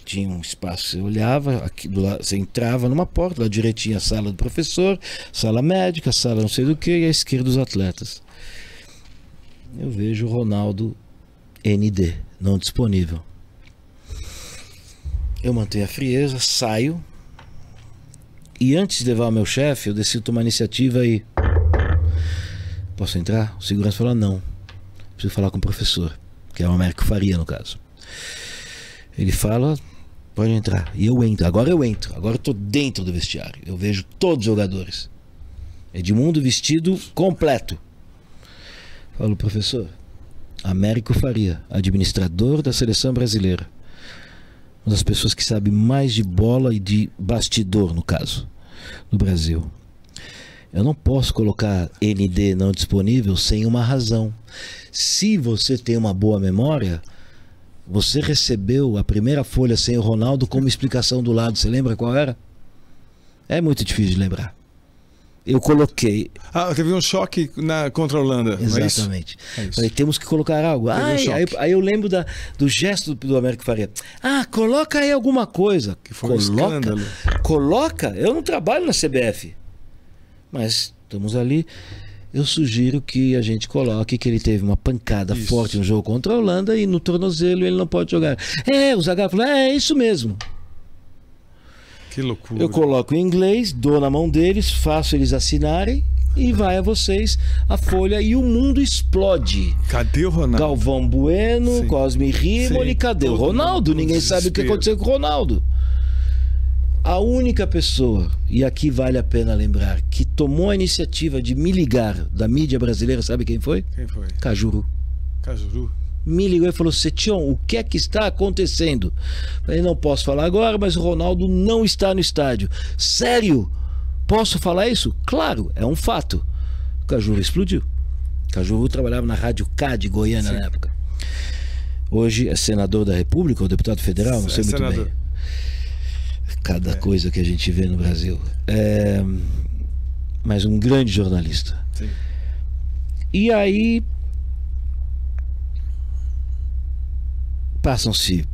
Tinha um espaço, você olhava, aqui do lado, você entrava numa porta, lá direitinho a sala do professor, sala médica, sala não sei do que, e à esquerda os atletas. Eu vejo o Ronaldo ND, não disponível. Eu mantenho a frieza, saio, e antes de levar o meu chefe, eu decido tomar iniciativa e... Posso entrar? O segurança fala, não. Preciso falar com o professor, que é o Américo Faria no caso. Ele fala... Pode entrar. E eu entro. Agora eu tô dentro do vestiário. Eu vejo todos os jogadores. Edmundo vestido completo. Falo, professor, Américo Faria, administrador da seleção brasileira. Uma das pessoas que sabe mais de bola e de bastidor, no caso, no Brasil. Eu não posso colocar ND não disponível sem uma razão. Se você tem uma boa memória... Você recebeu a primeira folha sem o Ronaldo com uma explicação do lado. Você lembra qual era? É muito difícil de lembrar. Eu coloquei... teve um choque contra a Holanda. Exatamente. É isso. Falei, temos que colocar algo. Aí eu lembro do gesto do Américo Faria. Coloca aí alguma coisa. Que foi um escândalo. Coloca. Eu não trabalho na CBF. Mas estamos ali... Eu sugiro que a gente coloque que ele teve uma pancada forte no jogo contra a Holanda e no tornozelo ele não pode jogar. O Zagallo falou, é isso mesmo. Que loucura. Eu coloco em inglês, dou na mão deles, faço eles assinarem e vai a vocês a folha e o mundo explode. Cadê o Ronaldo? Galvão Bueno, Cosme Rimoli, cadê o Ronaldo? Ninguém sabe o que aconteceu com o Ronaldo. A única pessoa, e aqui vale a pena lembrar, que tomou a iniciativa de me ligar da mídia brasileira, sabe quem foi? Quem foi? Cajuru. Cajuru? Me ligou e falou: Setion, o que é que está acontecendo? Falei: não posso falar agora, mas o Ronaldo não está no estádio. Sério? Posso falar isso? Claro, é um fato. O Cajuru explodiu. O Cajuru trabalhava na Rádio K de Goiânia na época. Hoje é senador da República ou deputado federal, não sei muito senador. Bem. Cada coisa que a gente vê no Brasil. Mas um grande jornalista. Sim. E aí passam-se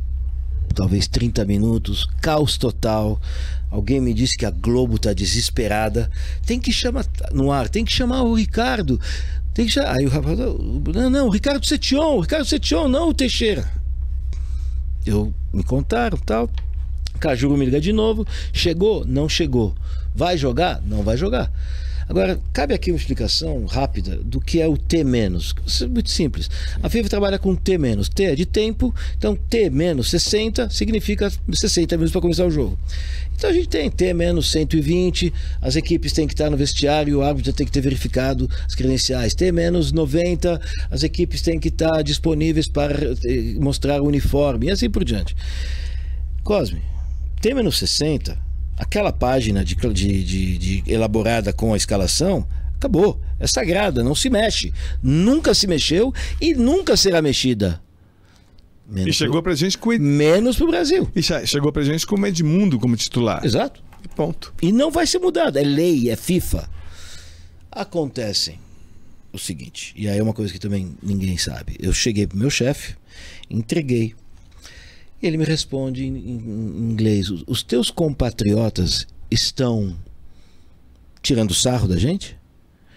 talvez 30 minutos, caos total. Alguém me disse que a Globo está desesperada. Tem que chamar no ar, tem que chamar o Ricardo. Tem que chamar. Aí o rapaz: não, o Ricardo Setion, não o Teixeira. Me contaram, tal. Cajuru me liga de novo. Chegou? Não chegou. Vai jogar? Não vai jogar. Agora, cabe aqui uma explicação rápida do que é o T-. Isso é muito simples. A FIFA trabalha com T-. T é de tempo, então T menos 60 significa 60 minutos para começar o jogo. Então a gente tem T menos 120, as equipes têm que estar no vestiário, o árbitro tem que ter verificado as credenciais. T menos 90, as equipes têm que estar disponíveis para mostrar o uniforme, e assim por diante. Cosme, T menos 60, aquela página de elaborada com a escalação, acabou, é sagrada, não se mexe, nunca se mexeu e nunca será mexida. E chegou pra gente com... Menos pro Brasil. E chegou pra gente com o Edmundo como titular. Exato. E ponto. E não vai ser mudado, é lei, é FIFA. Acontece o seguinte, e aí é uma coisa que também ninguém sabe. Eu cheguei pro meu chefe, entreguei. E ele me responde em inglês: os teus compatriotas estão tirando sarro da gente?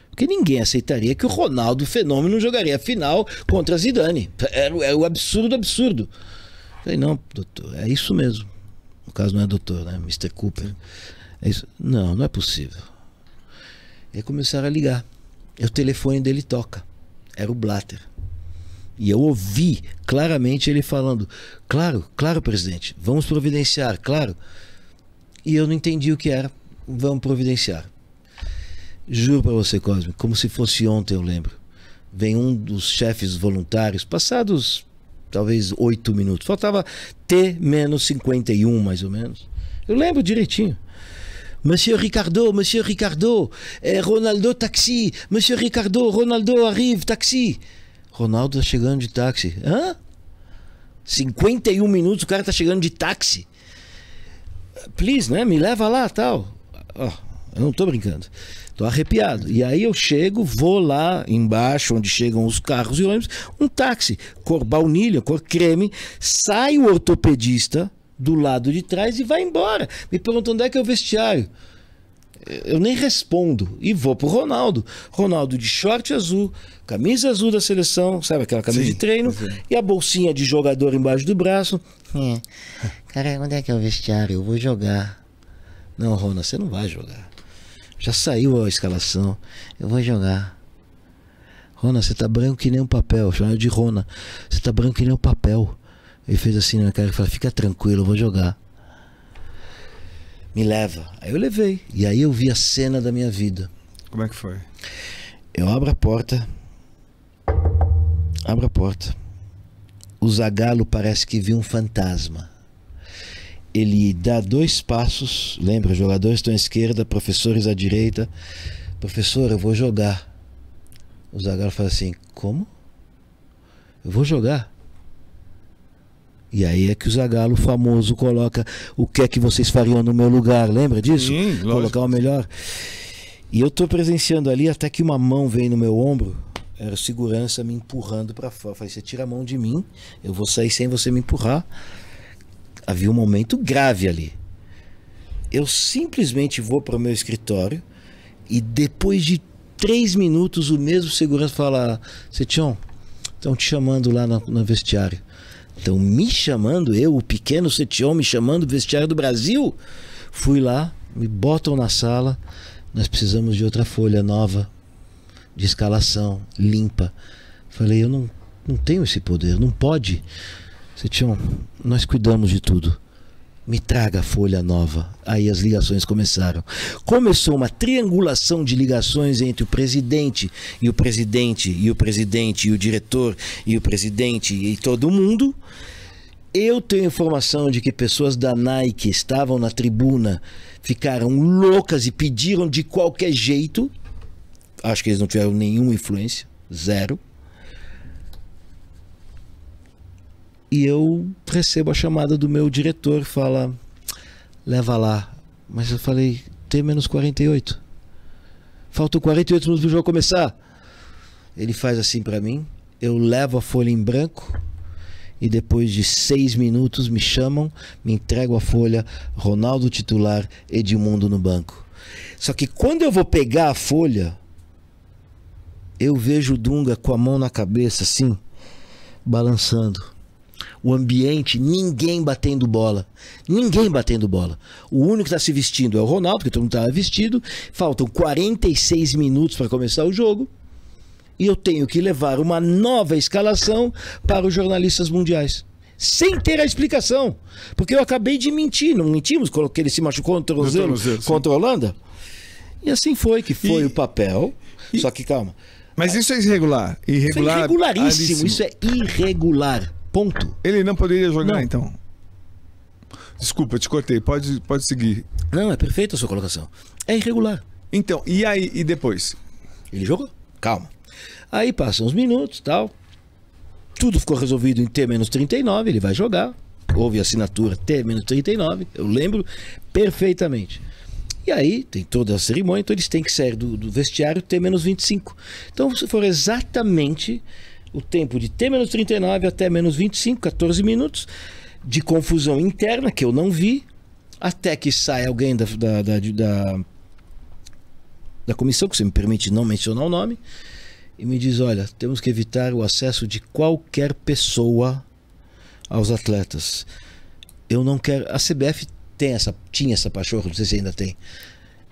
Porque ninguém aceitaria que o Ronaldo Fenômeno jogaria a final contra Zidane. É o absurdo do absurdo. Eu falei: não, doutor, é isso mesmo. No caso não é doutor, né? Mr. Cooper. É isso. Não, não é possível. E começaram a ligar. E o telefone dele toca. Era o Blatter. E eu ouvi claramente ele falando: claro, claro, presidente, vamos providenciar, claro. E eu não entendi o que era. Vamos providenciar. Juro para você, Cosme, como se fosse ontem, eu lembro. Vem um dos chefes voluntários, passados talvez 8 minutos. Faltava T menos 51, mais ou menos. Eu lembro direitinho. Monsieur Ricardo, Ronaldo, taxi. Monsieur Ricardo, Ronaldo, arrive, taxi. Ronaldo tá chegando de táxi. Hã? 51 minutos, o cara tá chegando de táxi. Please, né? Me leva lá, tal. Oh, eu não tô brincando. Tô arrepiado. E aí eu chego, vou lá embaixo, onde chegam os carros e ônibus, um táxi, cor baunilha, cor creme, sai o ortopedista do lado de trás e vai embora. Me pergunta onde é que é o vestiário. Eu nem respondo e vou pro Ronaldo. Ronaldo de short azul, camisa azul da seleção, sabe aquela camisa de treino, e a bolsinha de jogador embaixo do braço. Cara, onde é que é o vestiário? Eu vou jogar. Não, Rona, você não vai jogar. Já saiu a escalação. Eu vou jogar. Rona, você tá branco que nem um papel. Chama de Rona. Você tá branco que nem um papel. Ele fez assim na minha cara e falou: fica tranquilo, eu vou jogar. Me leva. Aí eu levei. E aí eu vi a cena da minha vida. Como é que foi? Eu abro a porta. Abro a porta. O Zagallo parece que viu um fantasma. Ele dá 2 passos. Lembra, os jogadores estão à esquerda, professores à direita. Professor, eu vou jogar. O Zagallo fala assim: como? Eu vou jogar. E aí é que o Zagallo famoso coloca: o que é que vocês fariam no meu lugar? Lembra disso? Sim, colocar o melhor. E eu tô presenciando ali até que uma mão veio no meu ombro. Era segurança me empurrando para fora. Eu falei: você tira a mão de mim, eu vou sair sem você me empurrar. Havia um momento grave ali. Eu simplesmente vou para o meu escritório e depois de 3 minutos o mesmo segurança fala: Setion, estão te chamando lá no vestiário. Estão me chamando, eu, o pequeno Setion, me chamando do vestiário do Brasil. Fui lá, me botam na sala. Nós precisamos de outra folha nova de escalação, limpa. Falei: eu não tenho esse poder, não pode. Setion, nós cuidamos de tudo. me traga a folha nova. Aí as ligações começaram. Começou uma triangulação de ligações entre o presidente e o presidente e o presidente e o diretor e o presidente e todo mundo. Eu tenho informação de que pessoas da Nike estavam na tribuna, ficaram loucas e pediram de qualquer jeito. Acho que eles não tiveram nenhuma influência, zero. E eu recebo a chamada do meu diretor, fala, leva lá. Mas eu falei, tem menos 48. Faltam 48 minutos pro jogo começar. Ele faz assim pra mim, eu levo a folha em branco e depois de 6 minutos me chamam, me entregam a folha, Ronaldo titular, Edmundo no banco. Só que quando eu vou pegar a folha, eu vejo o Dunga com a mão na cabeça assim, balançando. O ambiente, ninguém batendo bola. Ninguém batendo bola. O único que está se vestindo é o Ronaldo, porque todo mundo estava vestido. Faltam 46 minutos para começar o jogo. E eu tenho que levar uma nova escalação para os jornalistas mundiais. Sem ter a explicação. Porque eu acabei de mentir. Não mentimos? Coloquei ele se machucou no tornozelo contra a Holanda. E assim foi que foi o papel. Só que calma. Mas isso é irregular. Isso é irregularíssimo. Isso é irregular. Ponto. Ele não poderia jogar, não. Então. Desculpa, te cortei. Pode seguir. Não, é perfeita a sua colocação. É irregular. Então, e aí, e depois? Ele jogou? Calma. Aí passam uns minutos, tal. Tudo ficou resolvido em T-39, ele vai jogar. Houve assinatura T-39, eu lembro perfeitamente. E aí, tem toda a cerimônia, então eles têm que sair do vestiário T-25. Então, se for exatamente o tempo de T-39 até -25, 14 minutos, de confusão interna, que eu não vi, até que sai alguém da comissão, que você me permite não mencionar o nome, e me diz, olha, temos que evitar o acesso de qualquer pessoa aos atletas. Eu não quero... A CBF tinha essa pachorra, não sei se ainda tem,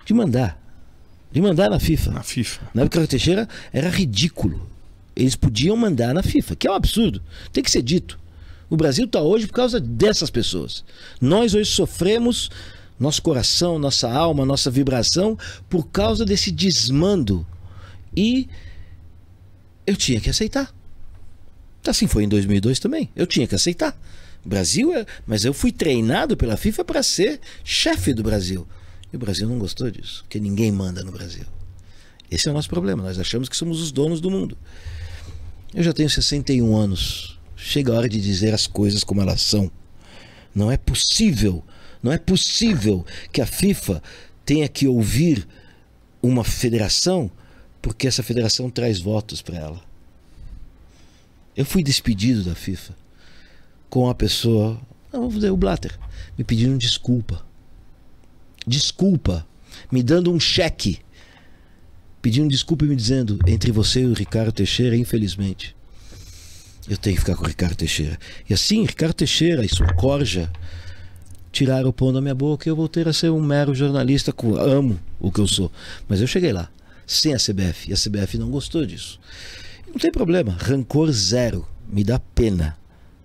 de mandar na FIFA. Na FIFA. Na época do Teixeira era ridículo. Eles podiam mandar na FIFA, que é um absurdo. Tem que ser dito. O Brasil está hoje por causa dessas pessoas. Nós hoje sofremos, nosso coração, nossa alma, nossa vibração, por causa desse desmando. E eu tinha que aceitar. Assim foi em 2002 também. Eu tinha que aceitar. O Brasil mas eu fui treinado pela FIFA para ser chefe do Brasil. E o Brasil não gostou disso, porque ninguém manda no Brasil. Esse é o nosso problema. Nós achamos que somos os donos do mundo. Eu já tenho 61 anos. Chega a hora de dizer as coisas como elas são. Não é possível que a FIFA tenha que ouvir uma federação porque essa federação traz votos para ela. Eu fui despedido da FIFA com a pessoa, vamos dizer, o Blatter, me pedindo desculpa. Desculpa, me dando um cheque, pedindo desculpa e me dizendo, entre você e o Ricardo Teixeira, infelizmente, eu tenho que ficar com o Ricardo Teixeira. E assim, Ricardo Teixeira e sua corja tiraram o pão da minha boca e eu voltei a ser um mero jornalista, amo o que eu sou. Mas eu cheguei lá, sem a CBF, e a CBF não gostou disso. E não tem problema, rancor zero, me dá pena.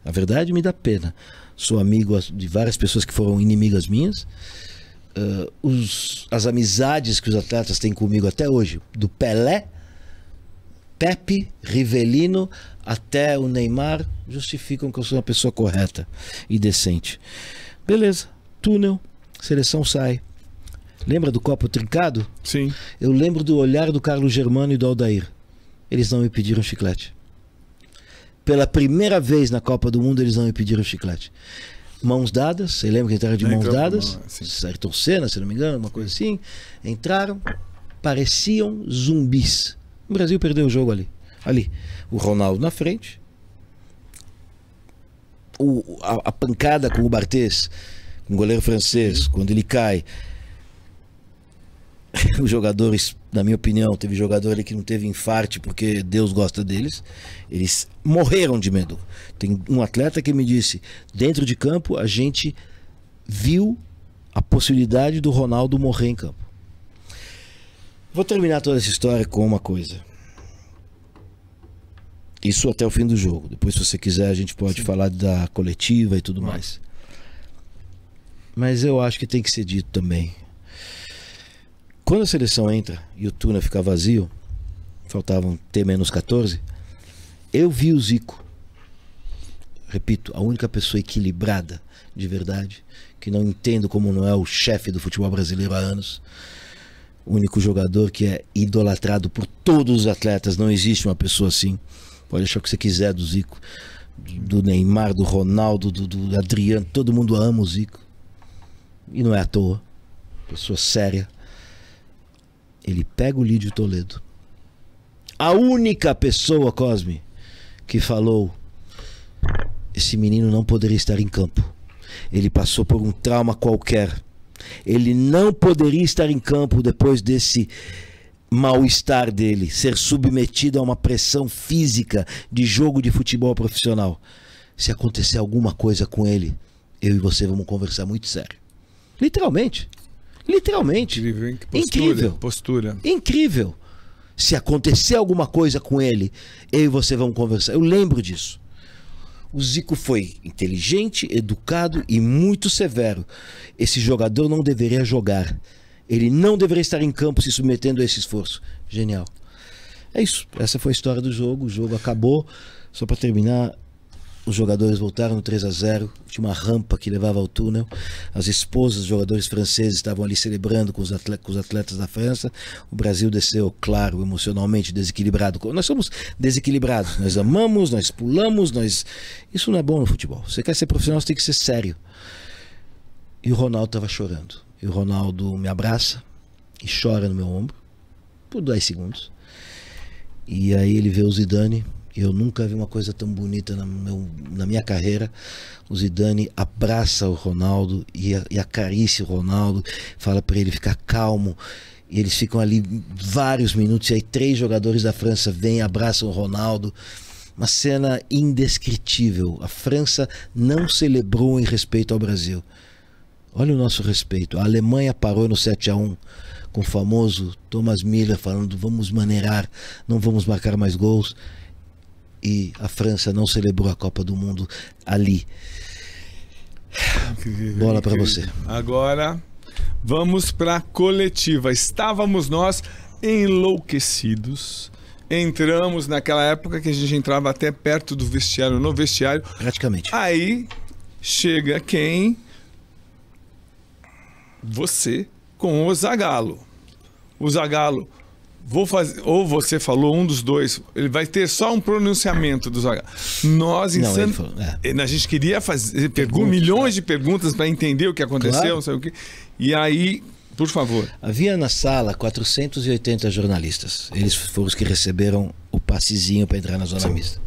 Na verdade, me dá pena. Sou amigo de várias pessoas que foram inimigas minhas. As amizades que os atletas têm comigo até hoje, do Pelé, Pepe, Rivelino, até o Neymar, justificam que eu sou uma pessoa correta e decente. Beleza, túnel, seleção sai. Lembra do copo trincado? Sim. Eu lembro do olhar do Carlos Germano e do Aldair. Eles não me pediram chiclete. Pela primeira vez na Copa do Mundo, eles não me pediram chiclete. Mãos dadas, você lembra que entraram de mãos dadas? Ayrton Senna, se não me engano, uma coisa assim. Entraram, pareciam zumbis. O Brasil perdeu o jogo ali. O Ronaldo na frente. A pancada com o Barthez, com o goleiro francês, quando ele cai. Os jogadores, na minha opinião, teve jogador ali que não teve infarte porque Deus gosta deles. Eles morreram de medo. Tem um atleta que me disse, dentro de campo a gente viu a possibilidade do Ronaldo morrer em campo. Vou terminar toda essa história com uma coisa. Isso até o fim do jogo. Depois, se você quiser, a gente pode falar da coletiva e tudo mais. mas eu acho que tem que ser dito também. Quando a seleção entra e o túnel fica vazio, faltavam T-14, eu vi o Zico. Repito, a única pessoa equilibrada de verdade, que não entendo como não é o chefe do futebol brasileiro há anos, o único jogador que é idolatrado por todos os atletas, não existe uma pessoa assim. Pode achar o que você quiser do Zico, do Neymar, do Ronaldo, do Adriano, todo mundo ama o Zico. E não é à toa. Pessoa séria. Ele pega o Lídio Toledo. A única pessoa, Cosme, que falou: esse menino não poderia estar em campo. Ele passou por um trauma qualquer. Ele não poderia estar em campo depois desse mal-estar dele, ser submetido a uma pressão física de jogo de futebol profissional. Se acontecer alguma coisa com ele, eu e você vamos conversar muito sério. Literalmente. Literalmente. Incrível. Postura. Incrível. Se acontecer alguma coisa com ele, eu e você vamos conversar. Eu lembro disso. O Zico foi inteligente, educado e muito severo. Esse jogador não deveria jogar. Ele não deveria estar em campo se submetendo a esse esforço. Genial. É isso. Essa foi a história do jogo. O jogo acabou. Só para terminar, os jogadores voltaram no 3-0. Tinha uma rampa que levava ao túnel. As esposas dos jogadores franceses estavam ali celebrando com os atletas da França. O Brasil desceu, claro, emocionalmente desequilibrado. Nós somos desequilibrados. Nós amamos, nós pulamos, Isso não é bom no futebol. Você quer ser profissional, você tem que ser sério. E o Ronaldo estava chorando. E o Ronaldo me abraça e chora no meu ombro por 10 segundos. E aí ele vê o Zidane. Eu nunca vi uma coisa tão bonita na minha carreira. O Zidane abraça o Ronaldo e acaricia o Ronaldo, fala para ele ficar calmo. E eles ficam ali vários minutos. E aí 3 jogadores da França vêm e abraçam o Ronaldo. Uma cena indescritível. A França não celebrou em respeito ao Brasil. Olha o nosso respeito. A Alemanha parou no 7-1 com o famoso Thomas Müller falando: vamos maneirar, não vamos marcar mais gols. E a França não celebrou a Copa do Mundo ali. Bola para você. Agora vamos para a coletiva. Estávamos nós enlouquecidos. Entramos naquela época que a gente entrava até perto do vestiário, no vestiário. Praticamente. Aí chega quem? Você com o Zagallo. O Zagallo, vou fazer, ou você falou, um dos dois, ele vai ter só um pronunciamento do Zagallo. Nós, a gente queria fazer milhões de perguntas para entender o que aconteceu, claro. Não sei o que. E aí, por favor. Havia na sala 480 jornalistas. Eles foram os que receberam o passezinho para entrar na zona mista.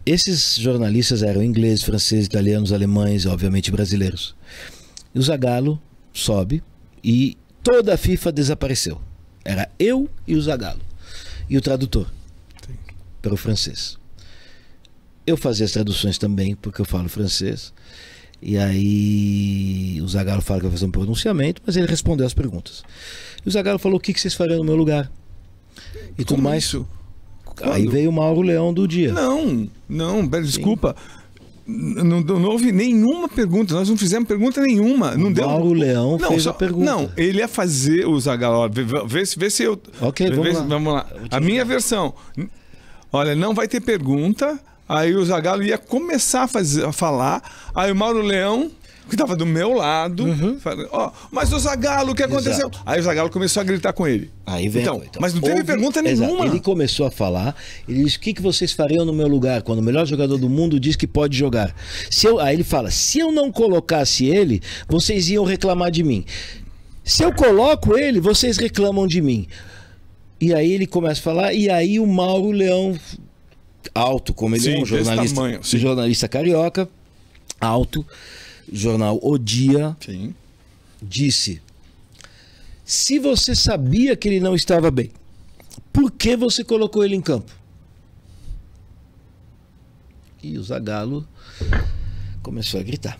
Esses jornalistas eram ingleses, franceses, italianos, alemães, obviamente brasileiros. E o Zagallo sobe e toda a FIFA desapareceu. Era eu e o Zagallo. E o tradutor. Sim. Para o francês. Eu fazia as traduções também, porque eu falo francês. E aí o Zagallo fala que vai fazer um pronunciamento, mas ele respondeu as perguntas. E o Zagallo falou: o que vocês fariam no meu lugar? E tudo mais. Isso? Aí veio o Mauro Leão do dia. Não, desculpa. Não houve nenhuma pergunta. Nós não fizemos pergunta nenhuma. Mauro Leão fez a pergunta. Não, ele ia fazer o Zagallo. Vê se eu. Ok, vamos lá. A minha versão. Olha, não vai ter pergunta. Aí o Zagallo ia começar a falar. Aí o Mauro Leão, que estava do meu lado, falou: mas o Zagallo, o que aconteceu? Exato. Aí o Zagallo começou a gritar com ele. Aí vem então, mas não teve pergunta nenhuma. Exato. Ele começou a falar. Ele disse: o que vocês fariam no meu lugar quando o melhor jogador do mundo diz que pode jogar? Aí ele fala: se eu não colocasse ele, vocês iam reclamar de mim. Se eu coloco ele, vocês reclamam de mim. E aí ele começa a falar. E aí o Mauro Leão, alto como ele é, um jornalista carioca, alto, jornal O Dia, sim, disse: se você sabia que ele não estava bem, por que você colocou ele em campo? E o Zagallo começou a gritar: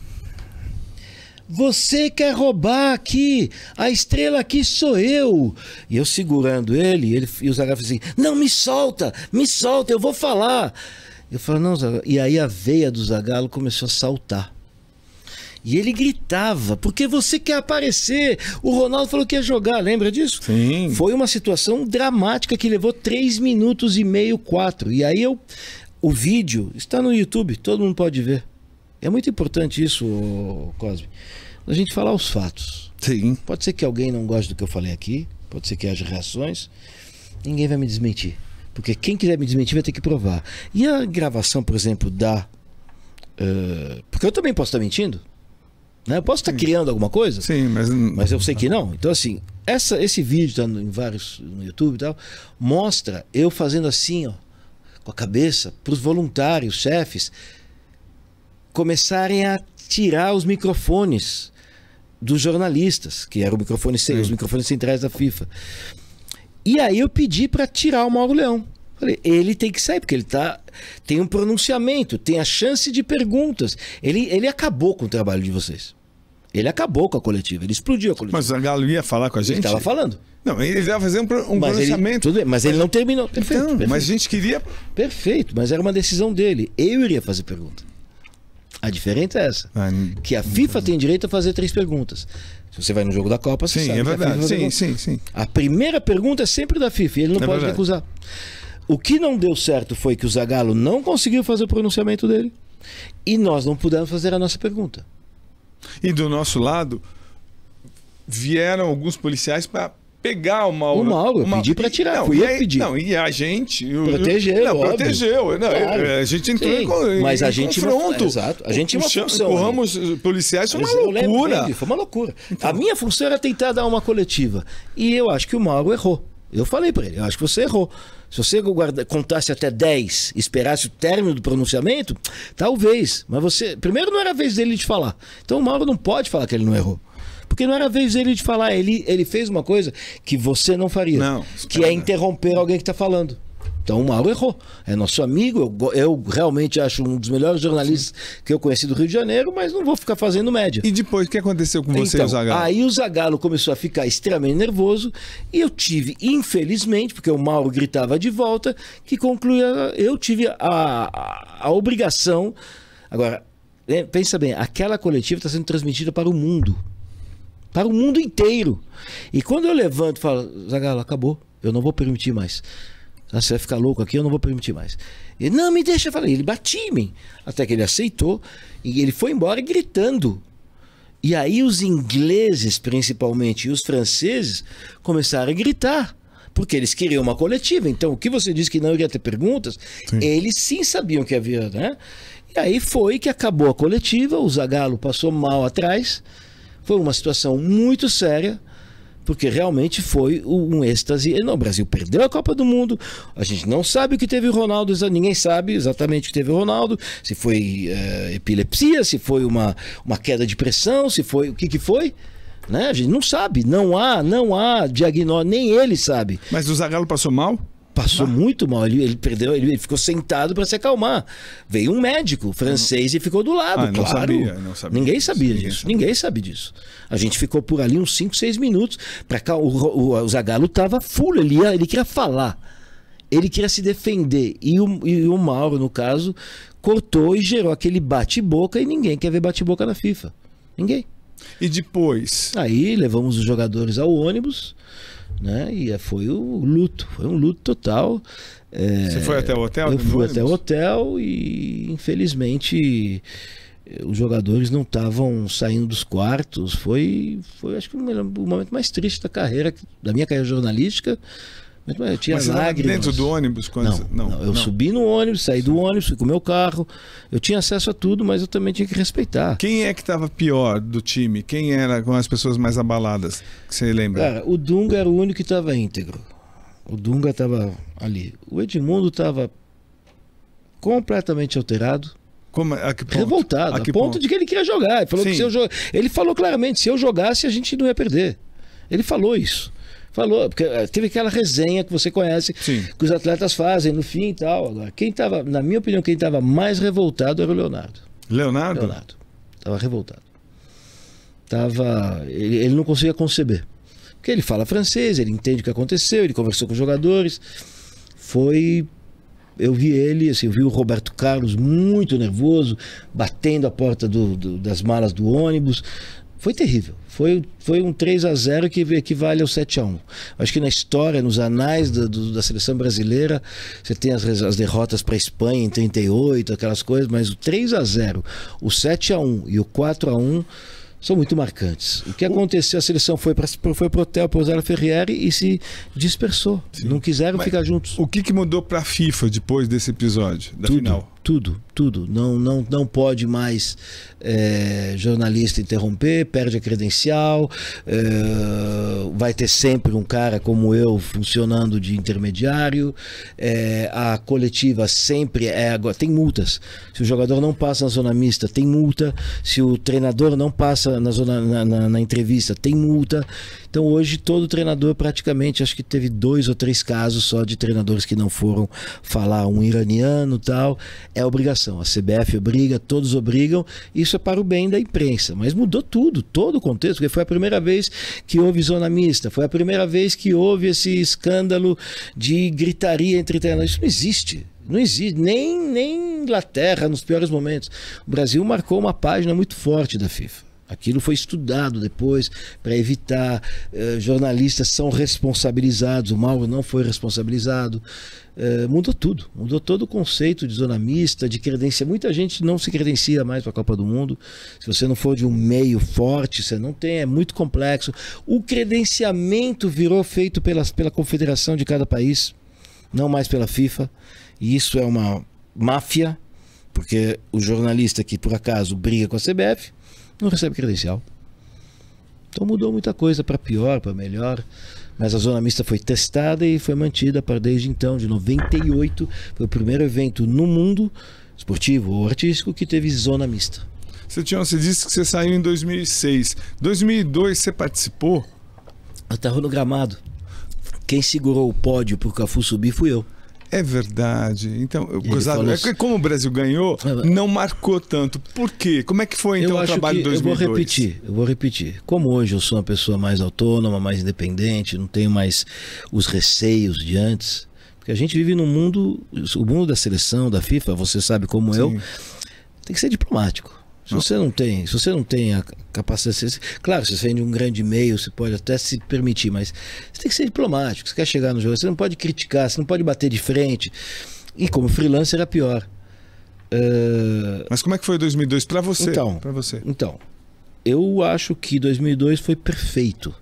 você quer roubar aqui, a estrela aqui sou eu. E eu segurando ele e o Zagallo falou assim: não, me solta, eu vou falar. Eu falei: não, Zagallo. E aí a veia do Zagallo começou a saltar. E ele gritava, porque você quer aparecer. O Ronaldo falou que ia jogar, lembra disso? Sim. Foi uma situação dramática que levou 3 minutos e meio, 4. E aí o vídeo está no YouTube, todo mundo pode ver. É muito importante isso, Cosme. A gente falar os fatos. Sim. Pode ser que alguém não goste do que eu falei aqui, pode ser que haja reações. Ninguém vai me desmentir. Porque quem quiser me desmentir vai ter que provar. E a gravação, por exemplo, porque eu também posso estar mentindo. Né? Eu posso estar criando alguma coisa. Sim, mas eu sei que não. Então, assim, esse vídeo está em vários no YouTube e tal, mostra eu fazendo assim, ó, com a cabeça, para os voluntários, chefes, começarem a tirar os microfones dos jornalistas, que eram os microfones centrais da FIFA. E aí eu pedi para tirar o Mauro Leão. Falei, ele tem que sair, porque ele tem um pronunciamento, tem a chance de perguntas. Ele acabou com o trabalho de vocês. Ele acabou com a coletiva, ele explodiu a coletiva. Mas o Zagallo ia falar com a gente? Ele estava falando. Não, ele ia fazer um pronunciamento. Tudo bem, mas ele não terminou. Perfeito, então, perfeito. Mas a gente queria... Perfeito, mas era uma decisão dele. Eu iria fazer pergunta. A diferença é essa. Que a FIFA tem direito a fazer 3 perguntas. Se você vai no jogo da Copa, você sabe. Sim, é verdade. Sim. A primeira pergunta é sempre da FIFA e ele não pode recusar. O que não deu certo foi que o Zagallo não conseguiu fazer o pronunciamento dele e nós não pudemos fazer a nossa pergunta. E do nosso lado, vieram alguns policiais para pegar o Mauro. O Mauro, eu pedi para tirar. Não, fui eu que pedi. Não, e a gente... Protegeu, protegeu. Não, claro. A gente entrou em mas a gente confronto. Exato. A gente tinha uma função. Empurramos policiais, foi uma loucura. Foi uma loucura. Então, a minha função era tentar dar uma coletiva. E eu acho que o Mauro errou. Eu falei para ele, eu acho que você errou. Se você contasse até 10, esperasse o término do pronunciamento, talvez. Mas você... Primeiro, não era a vez dele de falar. Então o Mauro não pode falar que ele não errou. Porque não era a vez dele de falar. Ele fez uma coisa que você não faria. Não, que é interromper alguém que está falando. Então o Mauro errou. É nosso amigo. Eu realmente acho um dos melhores jornalistas que eu conheci do Rio de Janeiro, mas não vou ficar fazendo média. E depois, o que aconteceu com você e o Zagallo? Aí o Zagallo começou a ficar extremamente nervoso e eu tive, infelizmente, porque o Mauro gritava de volta, que concluía, eu tive a obrigação. Agora, pensa bem, aquela coletiva está sendo transmitida para o mundo. Para o mundo inteiro. E quando eu levanto e falo, Zagallo, acabou, eu não vou permitir mais. Você vai ficar louco aqui, eu não vou permitir mais. Ele, não, me deixa, eu falei, ele batia em mim. Até que ele aceitou e ele foi embora gritando. E aí os ingleses, principalmente, e os franceses começaram a gritar. Porque eles queriam uma coletiva. Então, o que você disse que não iria ter perguntas, sim, eles sim sabiam que havia, né? E aí foi que acabou a coletiva, o Zagallo passou mal atrás. Foi uma situação muito séria. Porque realmente foi um êxtase. Não, o Brasil perdeu a Copa do Mundo. A gente não sabe o que teve o Ronaldo. Ninguém sabe exatamente o que teve o Ronaldo. Se foi epilepsia, se foi uma queda de pressão, se foi... O que foi? Né? A gente não sabe. Não há diagnóstico. Nem ele sabe. Mas o Zagallo passou mal? Passou muito mal, ele perdeu, ele ficou sentado para se acalmar. Veio um médico francês e ficou do lado, não claro. Não sabia ninguém sabia disso, ninguém sabe disso. A gente ficou por ali uns 5, 6 minutos. O Zagallo estava full, ele queria falar, ele queria se defender. E o Mauro, no caso, cortou e gerou aquele bate-boca e ninguém quer ver bate-boca na FIFA. Ninguém. E depois? Aí levamos os jogadores ao ônibus. Né? E foi um luto total. Você foi até o hotel? Eu fui até o hotel e infelizmente os jogadores não estavam saindo dos quartos. Foi acho que o momento mais triste da minha carreira jornalística. Eu tinha lágrimas. Dentro do ônibus? Não, eu subi no ônibus, saí do ônibus, fui com o meu carro. Eu tinha acesso a tudo, mas eu também tinha que respeitar. Quem é que estava pior do time? Quem era com as pessoas mais abaladas? Que você lembra? Cara, o Dunga era o único que estava íntegro. O Dunga estava ali. O Edmundo estava completamente alterado. A que ponto? Revoltado. A ponto de que ele queria jogar. Ele falou que ele falou claramente, se eu jogasse, a gente não ia perder. Ele falou isso. Falou, porque teve aquela resenha que você conhece, sim, que os atletas fazem no fim e tal. Agora, na minha opinião, quem estava mais revoltado era o Leonardo. Leonardo? Leonardo. Estava revoltado. Ele não conseguia conceber. Porque ele fala francês, ele entende o que aconteceu, ele conversou com os jogadores. Foi eu vi ele, assim, eu vi o Roberto Carlos muito nervoso, batendo a porta das malas do ônibus. Foi terrível. Foi um 3-0 que equivale ao 7-1. Acho que na história, nos anais da seleção brasileira, você tem as derrotas para a Espanha em 38, aquelas coisas, mas o 3-0, o 7-1 e o 4-1 são muito marcantes. O que aconteceu? A seleção foi para o hotel, para o Zé Ferrieri e se dispersou. Sim. Não quiseram ficar juntos. O que mudou para a FIFA depois desse episódio, da final? Tudo. Não pode mais jornalista interromper, perde a credencial, vai ter sempre um cara como eu funcionando de intermediário, a coletiva sempre agora tem multas. Se o jogador não passa na zona mista, tem multa. Se o treinador não passa na entrevista, tem multa. Então hoje todo treinador praticamente, acho que teve 2 ou 3 casos só de treinadores que não foram falar, um iraniano e tal. É obrigação, a CBF obriga, todos obrigam, isso é para o bem da imprensa, mas mudou tudo, todo o contexto, porque foi a primeira vez que houve zona mista, foi a primeira vez que houve esse escândalo de gritaria entre treinadores. Isso não existe. Não existe, nem Inglaterra nos piores momentos. O Brasil marcou uma página muito forte da FIFA. Aquilo foi estudado depois para evitar, jornalistas são responsabilizados, o Mauro não foi responsabilizado, mudou tudo, mudou todo o conceito de zona mista, de credencia. Muita gente não se credencia mais para a Copa do Mundo, se você não for de um meio forte, você não tem, é muito complexo. O credenciamento virou feito pela confederação de cada país, não mais pela FIFA, e isso é uma máfia, porque o jornalista que por acaso briga com a CBF não recebe credencial. Então mudou muita coisa para pior, para melhor, mas a zona mista foi testada e foi mantida para desde então, de 98, foi o primeiro evento no mundo esportivo ou artístico que teve zona mista. Você disse que você saiu em 2006. 2002 você participou? Eu estava no gramado. Quem segurou o pódio para o Cafu subir fui eu. É verdade. Então, como o Brasil ganhou, não marcou tanto. Por quê? Como é que foi então o trabalho de 2002? Eu vou repetir. Como hoje eu sou uma pessoa mais autônoma, mais independente, não tenho mais os receios de antes. Porque a gente vive num mundo, o mundo da seleção, da FIFA, você sabe como eu, tem que ser diplomático. Se você não tem a capacidade, claro, se você vem de um grande meio, você pode até se permitir, mas você tem que ser diplomático. Você quer chegar no jogo, você não pode criticar, você não pode bater de frente. E como freelancer é pior. Mas como é que foi 2002 para você? Então, eu acho que 2002 foi perfeito.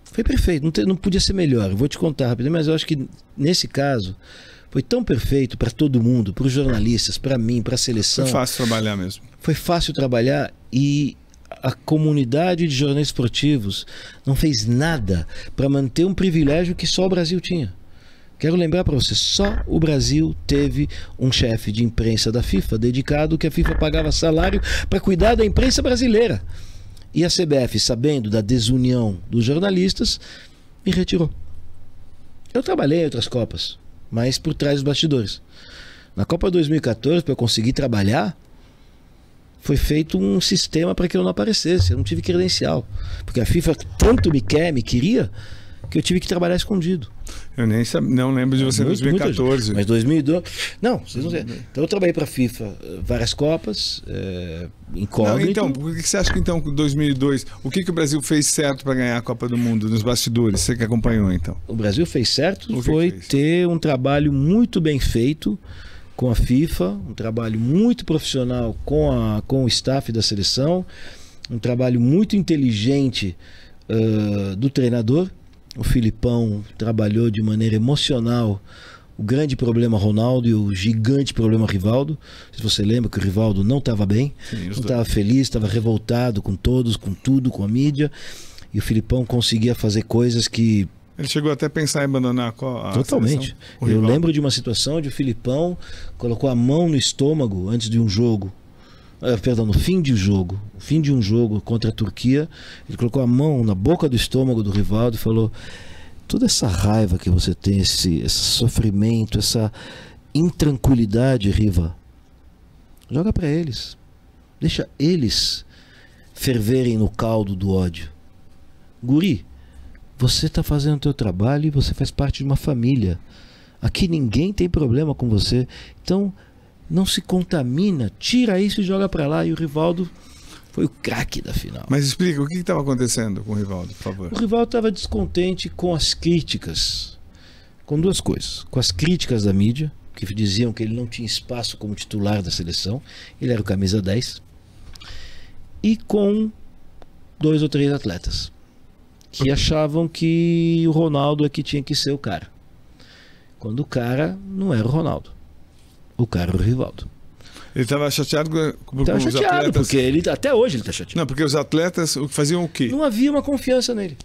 Foi perfeito, não podia ser melhor. Eu vou te contar rapidinho, mas eu acho que nesse caso foi tão perfeito para todo mundo, para os jornalistas, para mim, para a seleção. Foi fácil trabalhar mesmo. Foi fácil trabalhar e a comunidade de jornalistas esportivos não fez nada para manter um privilégio que só o Brasil tinha. Quero lembrar para você, só o Brasil teve um chefe de imprensa da FIFA dedicado que a FIFA pagava salário para cuidar da imprensa brasileira. E a CBF, sabendo da desunião dos jornalistas, me retirou. Eu trabalhei em outras Copas, mas por trás dos bastidores. Na Copa 2014, para eu conseguir trabalhar, foi feito um sistema para que eu não aparecesse. Eu não tive credencial. Porque a FIFA tanto me queria, que eu tive que trabalhar escondido. Eu não lembro de você em 2014. Mas 2012... Não, vocês não sabem. Então eu trabalhei para a FIFA várias Copas, incógnito. Então, por que você acha que então, em 2002, o que o Brasil fez certo para ganhar a Copa do Mundo nos bastidores? Você que acompanhou, então. O Brasil fez certo foi ter um trabalho muito bem feito com a FIFA, um trabalho muito profissional com o staff da seleção, um trabalho muito inteligente do treinador. O Filipão trabalhou de maneira emocional o grande problema Ronaldo e o gigante problema Rivaldo. Se você lembra que o Rivaldo não estava bem, não estava feliz, estava revoltado com todos, com tudo, com a mídia. E o Filipão conseguia fazer coisas que... Ele chegou até a pensar em abandonar a Totalmente. Eu lembro de uma situação onde o Filipão colocou a mão no estômago antes de um jogo. No fim de um jogo contra a Turquia, ele colocou a mão na boca do estômago do Rivaldo e falou: toda essa raiva que você tem, esse sofrimento, essa intranquilidade, Riva, joga para eles, deixa eles ferverem no caldo do ódio. Guri, você está fazendo o teu trabalho e você faz parte de uma família. Aqui ninguém tem problema com você. Então, não se contamina, tira isso e joga para lá. E o Rivaldo foi o craque da final. Mas explica, o que estava acontecendo com o Rivaldo, por favor? O Rivaldo estava descontente com as críticas, com duas coisas. Com as críticas da mídia, que diziam que ele não tinha espaço como titular da seleção, ele era o camisa 10, e com 2 ou 3 atletas, que achavam que o Ronaldo é que tinha que ser o cara. Quando o cara não era o Ronaldo. O cara era o Rivaldo. Ele estava chateado com Tava os chateado, atletas. porque ele, até hoje ele está chateado. Não, porque os atletas faziam o quê? Não havia uma confiança nele.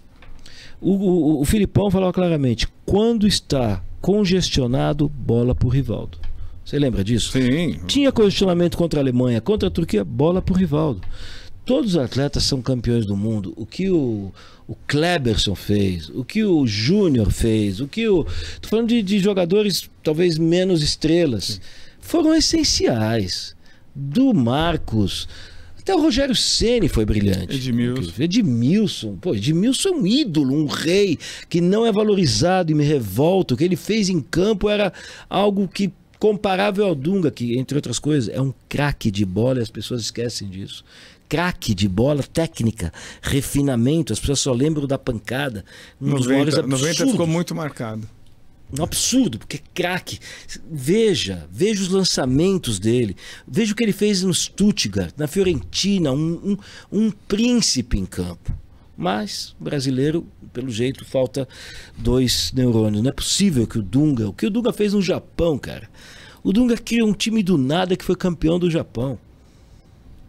O Filipão falava claramente: quando está congestionado, bola para o Rivaldo. Você lembra disso? Sim. Tinha congestionamento contra a Alemanha, contra a Turquia, bola para o Rivaldo. Todos os atletas são campeões do mundo. O que o Kleberson fez, o que o Júnior fez, o que o... Estou falando de jogadores talvez menos estrelas. Sim. Foram essenciais. Do Marcos, até o Rogério Ceni foi brilhante. Edmilson. Pô, Edmilson é um ídolo, um rei que não é valorizado e me revolta. O que ele fez em campo era algo que comparável ao Dunga, que, entre outras coisas, é um craque de bola e as pessoas esquecem disso. Craque de bola, técnica, refinamento, as pessoas só lembram da pancada. 90 ficou muito marcado. Um absurdo, porque craque. Veja os lançamentos dele, veja o que ele fez no Stuttgart, na Fiorentina, um príncipe em campo. Mas brasileiro, pelo jeito, falta 2 neurônios. Não é possível que o que o Dunga fez no Japão, cara. O Dunga criou um time do nada que foi campeão do Japão.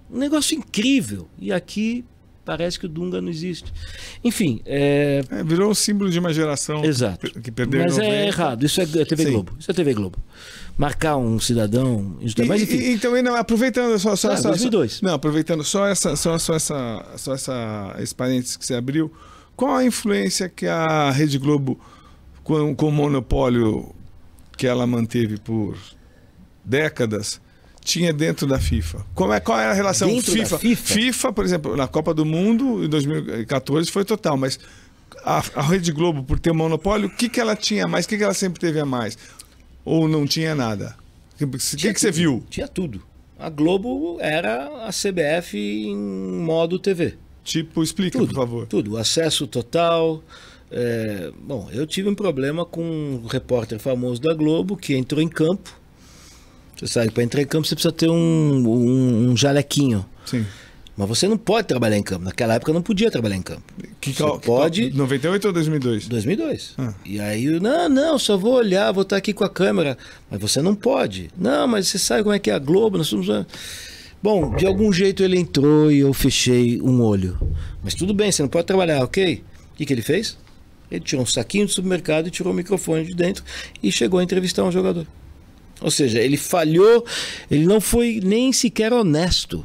Um negócio incrível. E aqui parece que o Dunga não existe. Enfim. Virou um símbolo de uma geração. Exato. Que perdeu. Mas é errado. Isso é TV Sim. Globo. Isso é TV Globo. Marcar um cidadão. Mas, enfim. E também não, aproveitando só 2002. Não, aproveitando esse parênteses que você abriu, qual a influência que a Rede Globo, com o monopólio que ela manteve por décadas, tinha dentro da FIFA? Qual era a relação FIFA, por exemplo, na Copa do Mundo em 2014 foi total, mas a Rede Globo, por ter um monopólio, o que ela tinha a mais? O que ela sempre teve a mais? Ou não tinha nada? O que você viu? Tinha tudo. A Globo era a CBF em modo TV. Tipo, explica, por favor. Tudo. Acesso total. Bom, eu tive um problema com um repórter famoso da Globo que entrou em campo. Você sabe, para entrar em campo você precisa ter um jalequinho. Sim. Mas você não pode trabalhar em campo. Naquela época não podia trabalhar em campo. Pode... 98 ou 2002? 2002. E aí, não, só vou olhar, vou estar aqui com a câmera. Mas você não pode. Não, mas você sabe como é que é a Globo, nós somos... Bom, de algum jeito ele entrou e eu fechei um olho. Mas tudo bem, você não pode trabalhar, ok? O que ele fez? Ele tirou um saquinho do supermercado e tirou o microfone de dentro e chegou a entrevistar um jogador. Ou seja, ele falhou, ele não foi nem sequer honesto.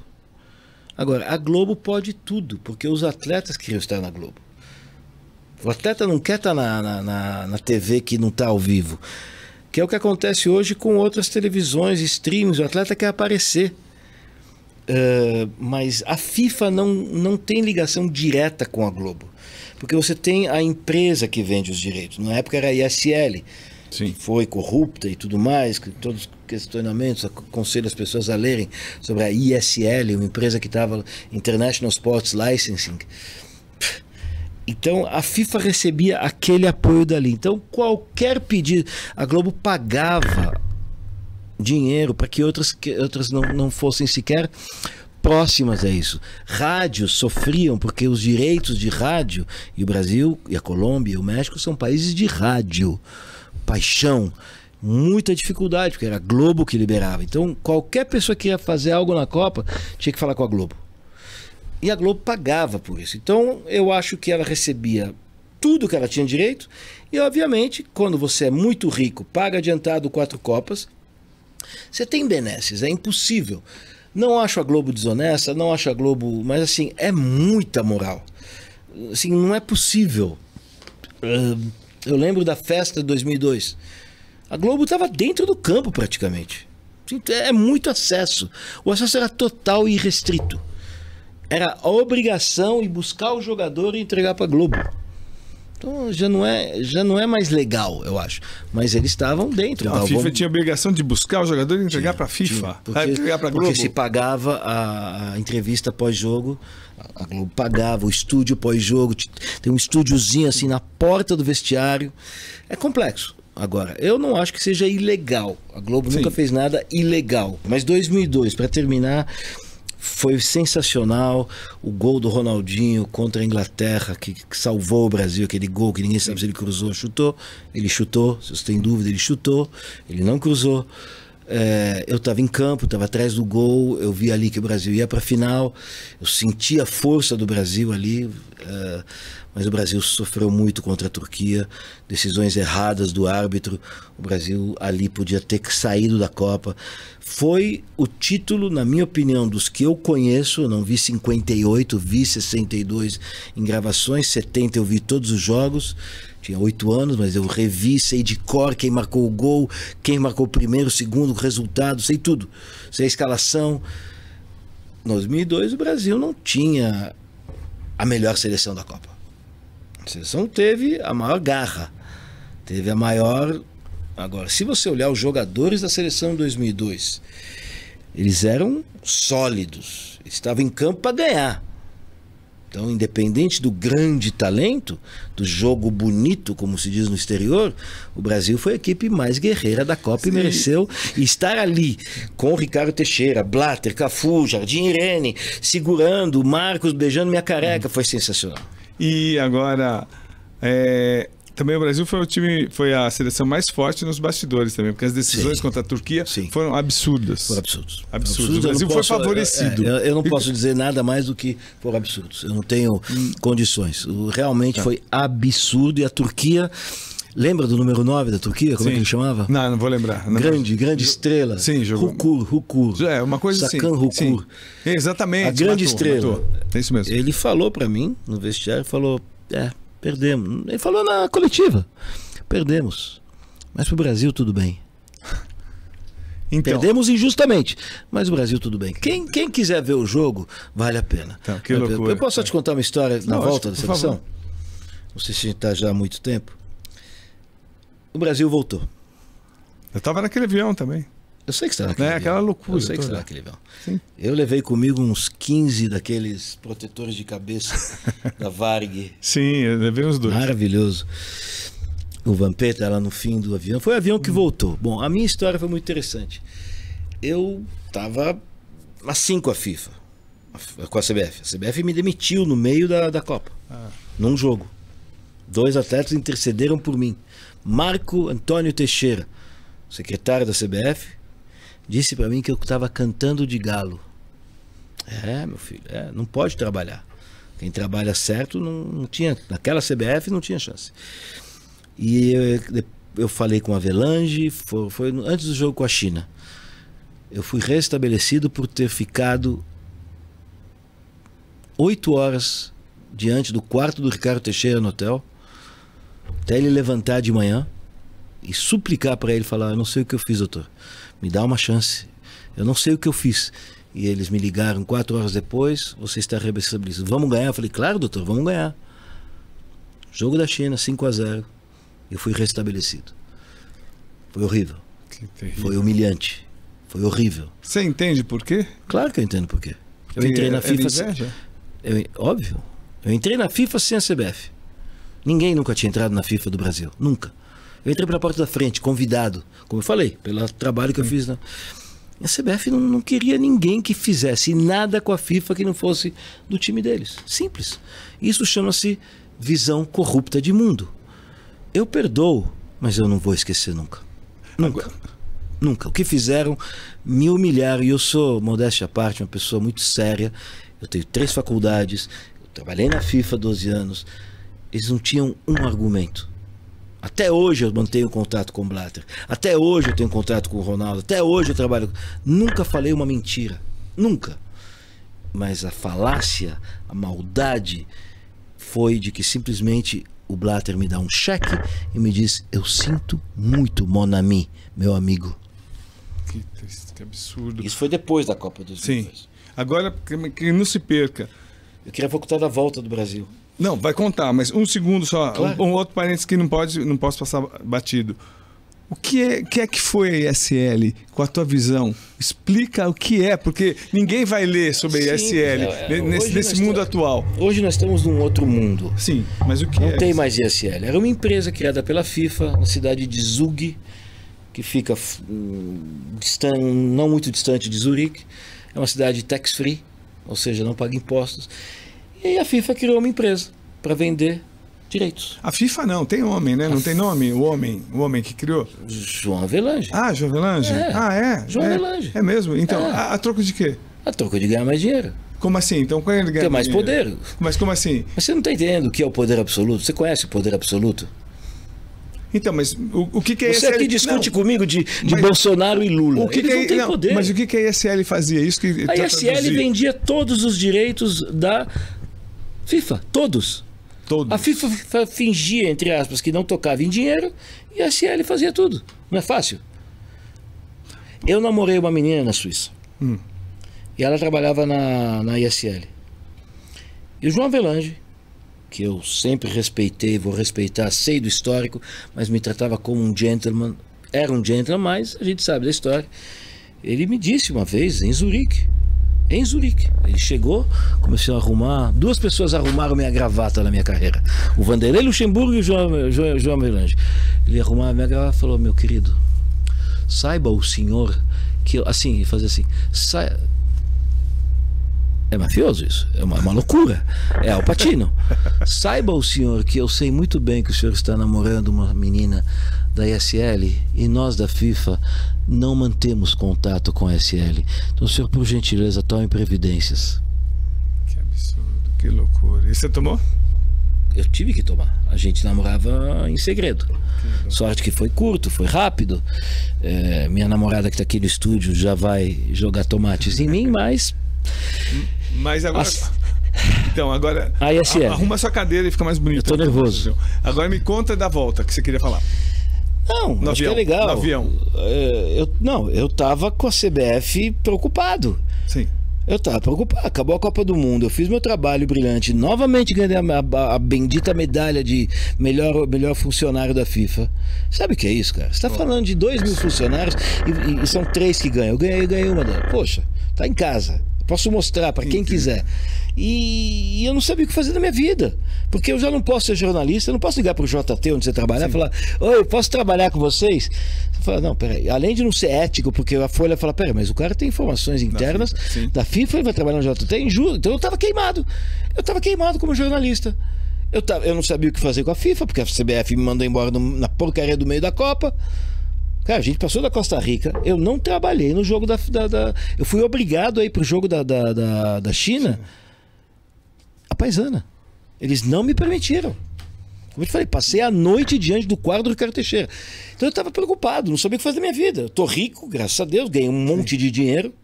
Agora, a Globo pode tudo, porque os atletas queriam estar na Globo. O atleta não quer estar na TV que não está ao vivo. Que é o que acontece hoje com outras televisões, streams, o atleta quer aparecer. Mas a FIFA não tem ligação direta com a Globo. Porque você tem a empresa que vende os direitos. Na época era a ISL. Sim. Foi corrupta e tudo mais, todos os questionamentos, aconselho as pessoas a lerem sobre a ISL, uma empresa que estava International Sports Licensing. Então a FIFA recebia aquele apoio dali. Então qualquer pedido, a Globo pagava dinheiro para que outras não fossem sequer próximas a isso. Rádios sofriam porque os direitos de rádio, e o Brasil, e a Colômbia e o México são países de rádio. Paixão, muita dificuldade, porque era a Globo que liberava. Então, qualquer pessoa que ia fazer algo na Copa tinha que falar com a Globo. E a Globo pagava por isso. Então, eu acho que ela recebia tudo que ela tinha direito. E, obviamente, quando você é muito rico, paga adiantado 4 Copas, você tem benesses, é impossível. Não acho a Globo desonesta, não acho a Globo... Mas, assim, é muita moral. Assim, não é possível. Eu lembro da festa de 2002. A Globo estava dentro do campo praticamente. É muito acesso. O acesso era total e irrestrito. Era a obrigação de buscar o jogador e entregar para a Globo. Então já não é mais legal, eu acho. Mas eles estavam dentro. A FIFA tinha a obrigação de buscar o jogador e entregar para a FIFA. Porque se pagava a entrevista pós-jogo, a Globo pagava o estúdio pós-jogo. Tem um estúdiozinho assim na porta do vestiário. É complexo. Agora, eu não acho que seja ilegal. A Globo nunca fez nada ilegal. Mas 2002, para terminar... Foi sensacional o gol do Ronaldinho contra a Inglaterra, que salvou o Brasil, aquele gol que ninguém sabe se ele cruzou ou chutou. Ele chutou, se você tem dúvida, ele chutou, ele não cruzou. Eu estava em campo, estava atrás do gol, eu vi ali que o Brasil ia para a final, eu senti a força do Brasil ali, mas o Brasil sofreu muito contra a Turquia, decisões erradas do árbitro, o Brasil ali podia ter saído da Copa. Foi o título, na minha opinião, dos que eu conheço, eu não vi 58, vi 62 em gravações, 70 eu vi todos os jogos, tinha 8 anos, mas eu revi, sei de cor quem marcou o gol, quem marcou o primeiro, o segundo, o resultado, sei tudo, sei a escalação. Em 2002 o Brasil não tinha a melhor seleção da Copa. A seleção teve a maior garra, teve a maior... Agora, se você olhar os jogadores da seleção em 2002, eles eram sólidos, eles estavam em campo para ganhar. Então, independente do grande talento, do jogo bonito, como se diz no exterior, o Brasil foi a equipe mais guerreira da Copa. Sim. E mereceu estar ali com o Ricardo Teixeira, Blatter, Cafu, Jardim Irene, segurando, Marcos beijando minha careca, foi sensacional. E agora, também o Brasil foi a seleção mais forte nos bastidores também, porque as decisões contra a Turquia foram absurdas. Foram absurdos. Absurdos. O Brasil foi favorecido. Eu não posso dizer nada mais do que foram absurdos. Eu não tenho condições. Realmente foi absurdo. E a Turquia... Lembra do número 9 da Turquia? Como é que ele chamava? Não vou lembrar. Grande estrela. Sim, jogou. Rukur. Uma coisa assim. Sakan Rukur. Exatamente. A grande estrela. É isso mesmo. Ele falou pra mim, no vestiário, perdemos. Ele falou na coletiva. Perdemos. Mas pro Brasil tudo bem. Então, perdemos injustamente. Mas o Brasil tudo bem. Quem quiser ver o jogo, vale a pena. Então, que loucura. Eu posso só te contar uma história na volta da seleção? Não sei se a gente está já há muito tempo. O Brasil voltou. Eu estava naquele avião também. Eu sei que você está naquele avião. Aquela loucura. Eu sei que você está naquele avião. Sim. Eu levei comigo uns 15 daqueles protetores de cabeça da Varig. Sim, eu levei uns 2. Maravilhoso. O Vampeta lá no fim do avião. Foi o avião que voltou. Bom, a minha história foi muito interessante. Eu estava assim com a FIFA, com a CBF. A CBF me demitiu no meio da Copa, num jogo. 2 atletas intercederam por mim. Marco Antônio Teixeira, secretário da CBF, disse para mim que eu estava cantando de galo. Meu filho, não pode trabalhar. Quem trabalha certo não tinha, naquela CBF não tinha chance. E eu falei com a Avelange, foi antes do jogo com a China. Eu fui restabelecido por ter ficado 8 horas diante do quarto do Ricardo Teixeira no hotel, até ele levantar de manhã e suplicar para ele, falar: eu não sei o que eu fiz, doutor, me dá uma chance, eu não sei o que eu fiz. E eles me ligaram 4 horas depois: você está restabelecido, vamos ganhar? Eu falei: claro, doutor, vamos ganhar. Jogo da China, 5-0, eu fui restabelecido. Foi horrível, foi humilhante, foi horrível. Você entende por quê? Claro que eu entendo por quê. Eu entrei na FIFA óbvio, eu entrei na FIFA sem a CBF. Ninguém nunca tinha entrado na FIFA do Brasil, nunca. Eu entrei pela porta da frente, convidado, como eu falei, pelo trabalho que eu fiz. A CBF não queria ninguém que fizesse nada com a FIFA que não fosse do time deles. Simples. Isso chama-se visão corrupta de mundo. Eu perdoo, mas eu não vou esquecer nunca. Nunca. O que fizeram, me humilharam. E eu sou, modéstia à parte, uma pessoa muito séria. Eu tenho 3 faculdades, eu trabalhei na FIFA há 12 anos. Eles não tinham um argumento. Até hoje eu mantenho contato com o Blatter. Até hoje eu tenho contato com o Ronaldo. Até hoje eu trabalho. Nunca falei uma mentira. Nunca. Mas a falácia, a maldade foi de que simplesmente o Blatter me dá um cheque e me diz: eu sinto muito, mon ami, meu amigo. Que absurdo. Isso foi depois da Copa dos 2002. Sim. Agora, que não se perca. Eu queria contar da volta do Brasil. Não, vai contar, mas um segundo só. Claro. Um outro parênteses que não posso passar batido. O que é que foi a ISL com a tua visão? Explica o que é, porque ninguém vai ler sobre a ISL nesse mundo atual. Hoje nós estamos num outro mundo. Sim, mas o que Não tem mais ISL. Era uma empresa criada pela FIFA na cidade de Zug, que fica não muito distante de Zurique. É uma cidade tax-free, ou seja, não paga impostos. E aí a FIFA criou uma empresa para vender direitos. A FIFA não, tem homem, né? Não tem nome? O homem que criou? João Avelange. Ah, João Avelange? João Avelange. É mesmo? Então, a troco de quê? A troco de ganhar mais dinheiro. Como assim? Então, quando ele ganha ter mais dinheiro? poder. Mas como assim? Mas você não está entendendo o que é o poder absoluto? Você conhece o poder absoluto? Então, mas o que é Você aqui discute comigo de Bolsonaro e Lula. Eles não têm poder. Mas o que a ISL fazia? Isso que a ISL vendia todos os direitos da FIFA. Todos. A FIFA fingia, entre aspas, que não tocava em dinheiro e a ISL fazia tudo. Não é fácil? Eu namorei uma menina na Suíça. E ela trabalhava na ISL. E o João Avelange, que eu sempre respeitei, vou respeitar, sei do histórico, mas me tratava como um gentleman. Era um gentleman, mas a gente sabe da história. Ele me disse uma vez, em Zurique. Ele chegou, começou a arrumar. 2 pessoas arrumaram minha gravata na minha carreira. O Vanderlei Luxemburgo e o João Avelange. Ele arrumava minha gravata e falou: meu querido, saiba o senhor que eu... Assim, fazer assim... É mafioso isso, é uma loucura. É Al Pacino. Saiba o senhor que eu sei muito bem que o senhor está namorando uma menina da ISL e nós da FIFA não mantemos contato com a ISL. Então, senhor, por gentileza, tome previdências. Que absurdo, que loucura. E você tomou? Eu tive que tomar. A gente namorava em segredo. Sorte que foi curto, foi rápido. Minha namorada que está aqui no estúdio já vai jogar tomates em mim, mas agora... Então, agora a ISL. Arruma sua cadeira e fica mais bonito. Eu tô nervoso. Agora me conta da volta que você queria falar. Não, no acho avião, que é legal. No avião. Eu tava com a CBF preocupado. Sim. Eu tava preocupado. Acabou a Copa do Mundo. Eu fiz meu trabalho brilhante. Novamente ganhei a bendita medalha de melhor funcionário da FIFA. Sabe o que é isso, cara? Você tá falando de 2.000 funcionários e são 3 que ganham. Eu ganhei uma delas. Poxa, tá em casa. Posso mostrar para quem quiser. E eu não sabia o que fazer da minha vida. Porque eu já não posso ser jornalista, eu não posso ligar pro JT onde você trabalhar e falar: oi, posso trabalhar com vocês? Você fala: não, peraí. Além de não ser ético, porque a Folha fala: peraí, mas o cara tem informações internas da FIFA, ele vai trabalhar no JT em julho. Então eu tava queimado. Eu tava queimado como jornalista. Eu não sabia o que fazer com a FIFA, porque a CBF me mandou embora na porcaria do meio da Copa. Cara, a gente passou da Costa Rica. Eu não trabalhei no jogo eu fui obrigado a ir pro jogo da China. A paisana. Eles não me permitiram. Como eu te falei, passei a noite diante do quadro do Ricardo Teixeira. Então eu estava preocupado, não sabia o que fazer da minha vida. Eu tô rico, graças a Deus, ganhei um monte de dinheiro.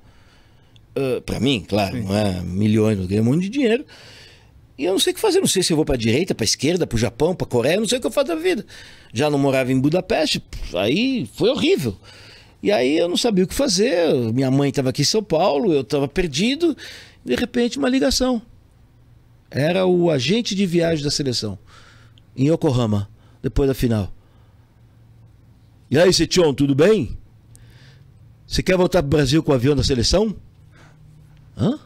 Para mim, claro, não é milhões, eu ganhei um monte de dinheiro. E eu não sei o que fazer, não sei se eu vou para a direita, para a esquerda, para o Japão, para a Coreia, não sei o que eu faço da vida. Já não morava em Budapeste, aí foi horrível. E aí eu não sabia o que fazer, minha mãe estava aqui em São Paulo, eu estava perdido, de repente uma ligação. Era o agente de viagem da seleção, em Yokohama, depois da final. E aí, Setion, tudo bem? Você quer voltar para o Brasil com o avião da seleção? Hã?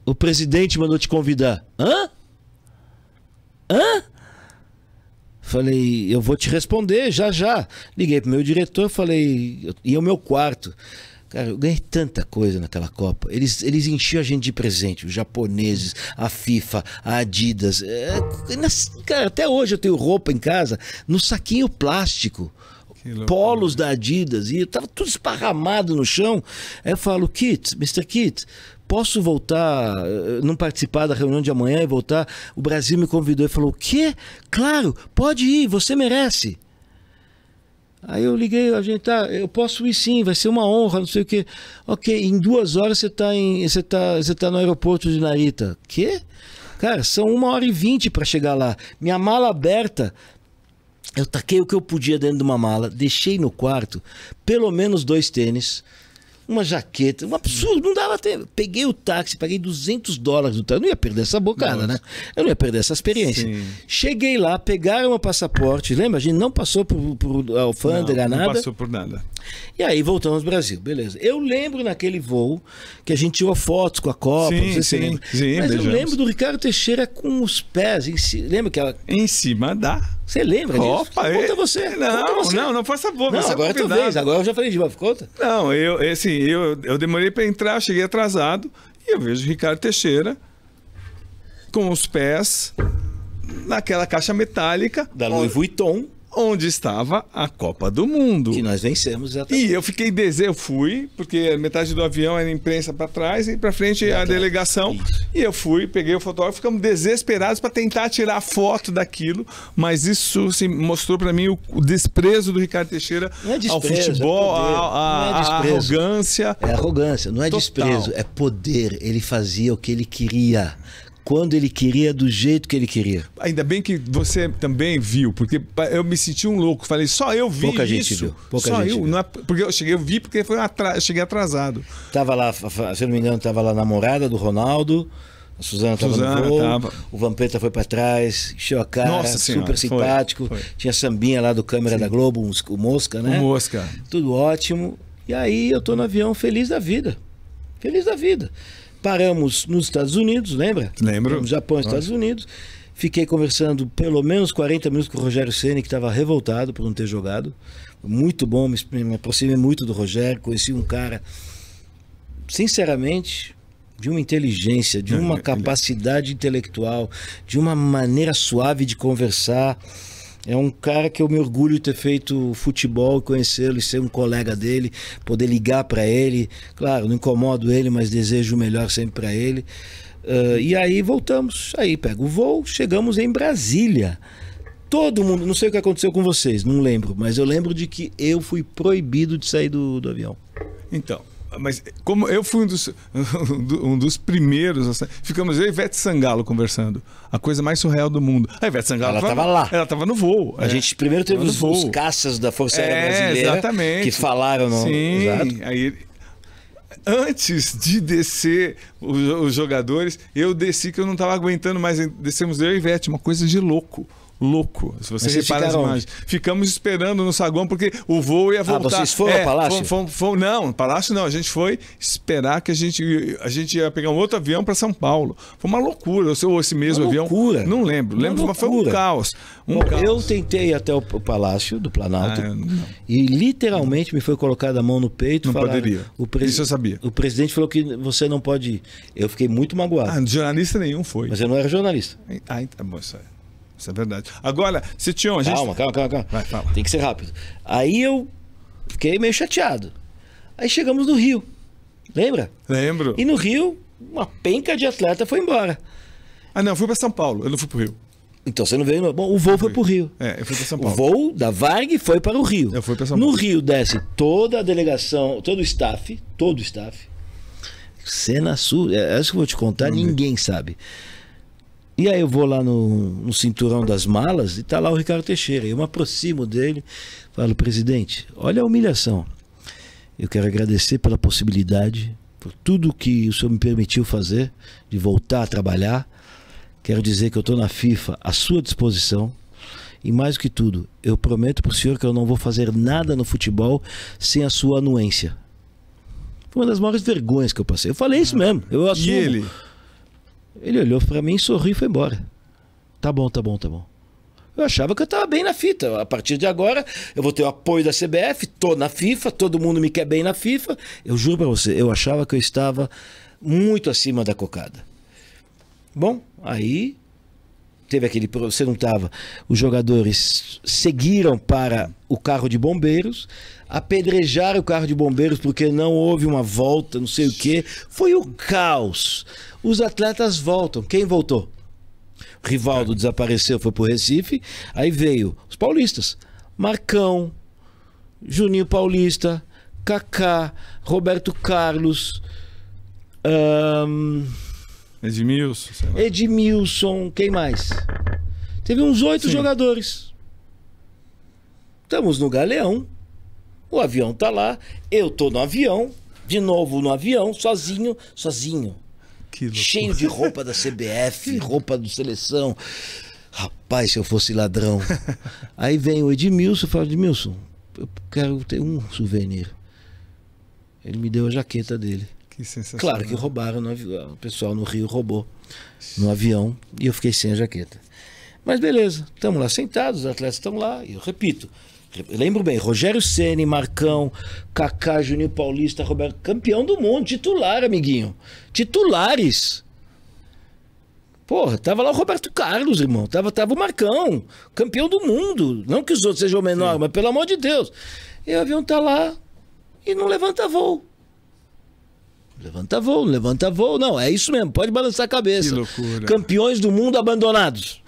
O presidente mandou te convidar. Hã? Falei, eu vou te responder já. Liguei pro meu diretor, falei, e o meu quarto. Cara, eu ganhei tanta coisa naquela Copa. Eles enchiam a gente de presente. Os japoneses, a FIFA, a Adidas. Cara, até hoje eu tenho roupa em casa no saquinho plástico. Polos da Adidas. E eu tava tudo esparramado no chão. Aí eu falo, Mr. Kit, posso voltar, não participar da reunião de amanhã e voltar? O Brasil me convidou e falou, o quê? Claro, pode ir, você merece. Aí eu liguei, eu posso ir sim, vai ser uma honra, não sei o quê. Ok, em 2 horas você tá no aeroporto de Narita. Quê? Cara, são 1h20 para chegar lá. Minha mala aberta, eu taquei o que eu podia dentro de uma mala, deixei no quarto pelo menos 2 tênis, uma jaqueta, um absurdo, não dava tempo. Peguei o táxi, paguei $200 do táxi. Eu não ia perder essa bocada, né? Eu não ia perder essa experiência. Sim. Cheguei lá, pegaram o passaporte, lembra? A gente não passou por alfândega, nada. Não passou por nada. E aí voltamos ao Brasil, beleza. Eu lembro naquele voo que a gente tirou fotos com a Copa, Sim, não sei se você sim, lembra. sim, Mas beijamos. eu lembro do Ricardo Teixeira com os pés em cima. Lembra que ela... Em cima da Você lembra disso? Copa. Conta você. Não, conta você. não faça boa. Não, você é agora é tua convidado. vez. Agora eu já falei de novo. Conta. Não, eu demorei para entrar, cheguei atrasado e eu vejo o Ricardo Teixeira com os pés naquela caixa metálica Da Louis Vuitton. onde estava a Copa do Mundo. Que nós vencemos exatamente. E eu fiquei eu fui, porque metade do avião era imprensa para trás e para frente a delegação. Isso. E eu fui, peguei o fotógrafo, ficamos desesperados para tentar tirar foto daquilo, mas isso assim, mostrou para mim o desprezo do Ricardo Teixeira Não é desprezo, ao futebol, é poder. Não é a desprezo. arrogância. É arrogância, não é Total. desprezo, é poder. Ele fazia o que ele queria, quando ele queria, do jeito que ele queria. Ainda bem que você também viu, porque eu me senti um louco. Falei, só eu vi Pouca isso. gente viu, pouca só gente eu, viu. não é, porque eu vi porque eu cheguei atrasado. Tava lá, se eu não me engano, tava lá a namorada do Ronaldo, a Suzana tava no voo, tava. o Vampeta foi pra trás, encheu a cara, Nossa Senhora, super simpático. foi. Tinha sambinha lá do câmera da Globo, o Mosca, né? O Mosca. Tudo ótimo. E aí eu tô no avião feliz da vida. Feliz da vida. Paramos nos Estados Unidos, lembra? Lembro. No Japão e Estados Unidos. Fiquei conversando pelo menos 40 minutos com o Rogério Ceni, que estava revoltado por não ter jogado. Muito bom, me aproximei muito do Rogério, conheci um cara, sinceramente, de uma inteligência, de uma capacidade intelectual, de uma maneira suave de conversar. É um cara que eu me orgulho de ter feito futebol, conhecê-lo e ser um colega dele, poder ligar para ele. Claro, não incomodo ele, mas desejo o melhor sempre para ele. E aí voltamos, aí pego o voo, chegamos em Brasília. Todo mundo, não sei o que aconteceu com vocês, não lembro, mas eu lembro de que eu fui proibido de sair do avião. Então, mas como eu fui um dos primeiros, assim, ficamos eu e Ivete Sangalo conversando. A coisa mais surreal do mundo. A Ivete Sangalo Ela estava lá. Ela estava no voo. A gente primeiro teve os caças da Força Aérea Brasileira, exatamente. que falaram no... Sim, Exato. aí antes de descer os jogadores, eu desci que eu não estava aguentando mais. Descemos eu e Ivete, uma coisa de louco. Se você reparar as imagens. Ficamos esperando no saguão porque o voo ia voltar. Vocês foram ao Palácio? Não, Palácio não. A gente foi esperar que a gente ia pegar um outro avião para São Paulo. Foi uma loucura. Ou esse mesmo avião. Loucura. Não lembro. Mas foi um caos. Caos. Eu tentei ir até o Palácio do Planalto e literalmente me foi colocada a mão no peito. Não falaram, poderia. Isso eu sabia. O presidente falou que você não pode ir. Eu fiquei muito magoado. Jornalista nenhum foi. Mas eu não era jornalista. Tá bom, isso aí. Isso é verdade. Agora, Cition, a gente... Calma. Vai, fala. Tem que ser rápido. Aí eu fiquei meio chateado. Aí chegamos no Rio. Lembra? Lembro. E no Rio, uma penca de atleta foi embora. Não, eu fui para São Paulo. Eu não fui para o Rio. Então você não veio... Bom, o voo foi para o Rio. Eu fui para São Paulo. O voo da Varg foi para o Rio. Eu fui para São Paulo. No Rio desce toda a delegação, todo o staff. Cena Sul, é isso que eu vou te contar, ninguém sabe. E aí eu vou lá no cinturão das malas e tá lá o Ricardo Teixeira. Eu me aproximo dele, falo, presidente, olha a humilhação. Eu quero agradecer pela possibilidade, por tudo que o senhor me permitiu fazer, de voltar a trabalhar. Quero dizer que eu estou na FIFA à sua disposição. E mais do que tudo, eu prometo para o senhor que eu não vou fazer nada no futebol sem a sua anuência. Foi uma das maiores vergonhas que eu passei. Eu falei isso mesmo, eu assumo. E ele? Ele olhou pra mim, sorriu e foi embora. Tá bom. Eu achava que eu tava bem na fita. A partir de agora, eu vou ter o apoio da CBF, tô na FIFA, todo mundo me quer bem na FIFA. Eu juro pra você, eu achava que eu estava muito acima da cocada. Bom, aí teve aquele... Você não tava... Os jogadores seguiram para o carro de bombeiros, apedrejaram o carro de bombeiros porque não houve uma volta, não sei o quê. Foi o caos. Os atletas voltam. Quem voltou? Rivaldo desapareceu, foi pro Recife. Aí veio os paulistas. Marcão, Juninho Paulista, Kaká, Roberto Carlos, Edmilson, quem mais? Teve uns 8 jogadores. Estamos no Galeão. O avião tá lá. Eu tô no avião. De novo no avião, sozinho. Cheio de roupa da CBF, roupa do seleção. Rapaz, se eu fosse ladrão. Aí vem o Edmilson e fala, Edmilson, eu quero ter um souvenir. Ele me deu a jaqueta dele. Que sensacional. Claro que roubaram no avião. O pessoal no Rio roubou no avião e eu fiquei sem a jaqueta. Mas beleza, estamos lá sentados, os atletas estão lá, e eu repito, eu lembro bem, Rogério Ceni, Marcão, Kaká, Juninho Paulista, Roberto, campeão do mundo, titular, amiguinho. Titulares. Porra, tava lá o Roberto Carlos, irmão. Tava o Marcão, campeão do mundo. Não que os outros sejam menores, mas pelo amor de Deus. E o avião tá lá e não levanta voo. Levanta voo, não levanta voo. Não, é isso mesmo, pode balançar a cabeça. Que loucura. Campeões do mundo abandonados.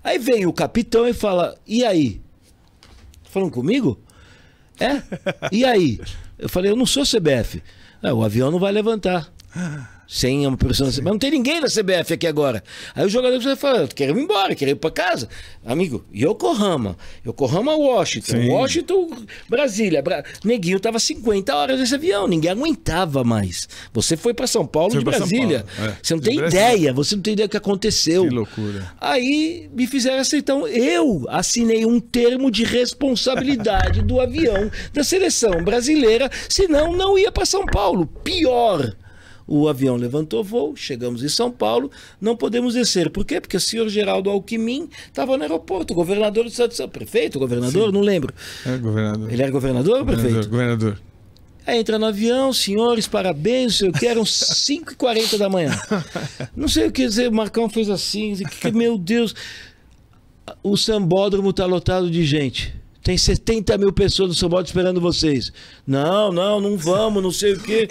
Aí vem o capitão e fala, e aí? Falando comigo? É? E aí? Eu falei, eu não sou CBF. O avião não vai levantar. Sem uma pessoa, mas não tem ninguém da CBF aqui agora. Aí o jogador vai falar, eu quero ir embora, quero ir para casa. Amigo, Yokohama, Washington, Sim. Washington, Brasília. Neguinho tava 50 horas nesse avião, ninguém aguentava mais. Você foi para São Paulo de Brasília. Você não tem ideia, você não tem ideia do que aconteceu. Que loucura. Aí me fizeram aceitar. Eu assinei um termo de responsabilidade do avião da seleção brasileira, senão não ia para São Paulo. Pior. O avião levantou voo, chegamos em São Paulo, não podemos descer. Por quê? Porque o senhor Geraldo Alckmin estava no aeroporto, governador do estado de São Paulo. Prefeito, governador? Sim. Não lembro. É governador. Ele era governador ou prefeito? Governador. Aí entra no avião, senhores, parabéns, eu quero uns 5h40 da manhã. Não sei o que dizer, o Marcão fez assim, meu Deus, o sambódromo está lotado de gente. Tem 70 mil pessoas no sambódromo esperando vocês. Não vamos, não sei o quê.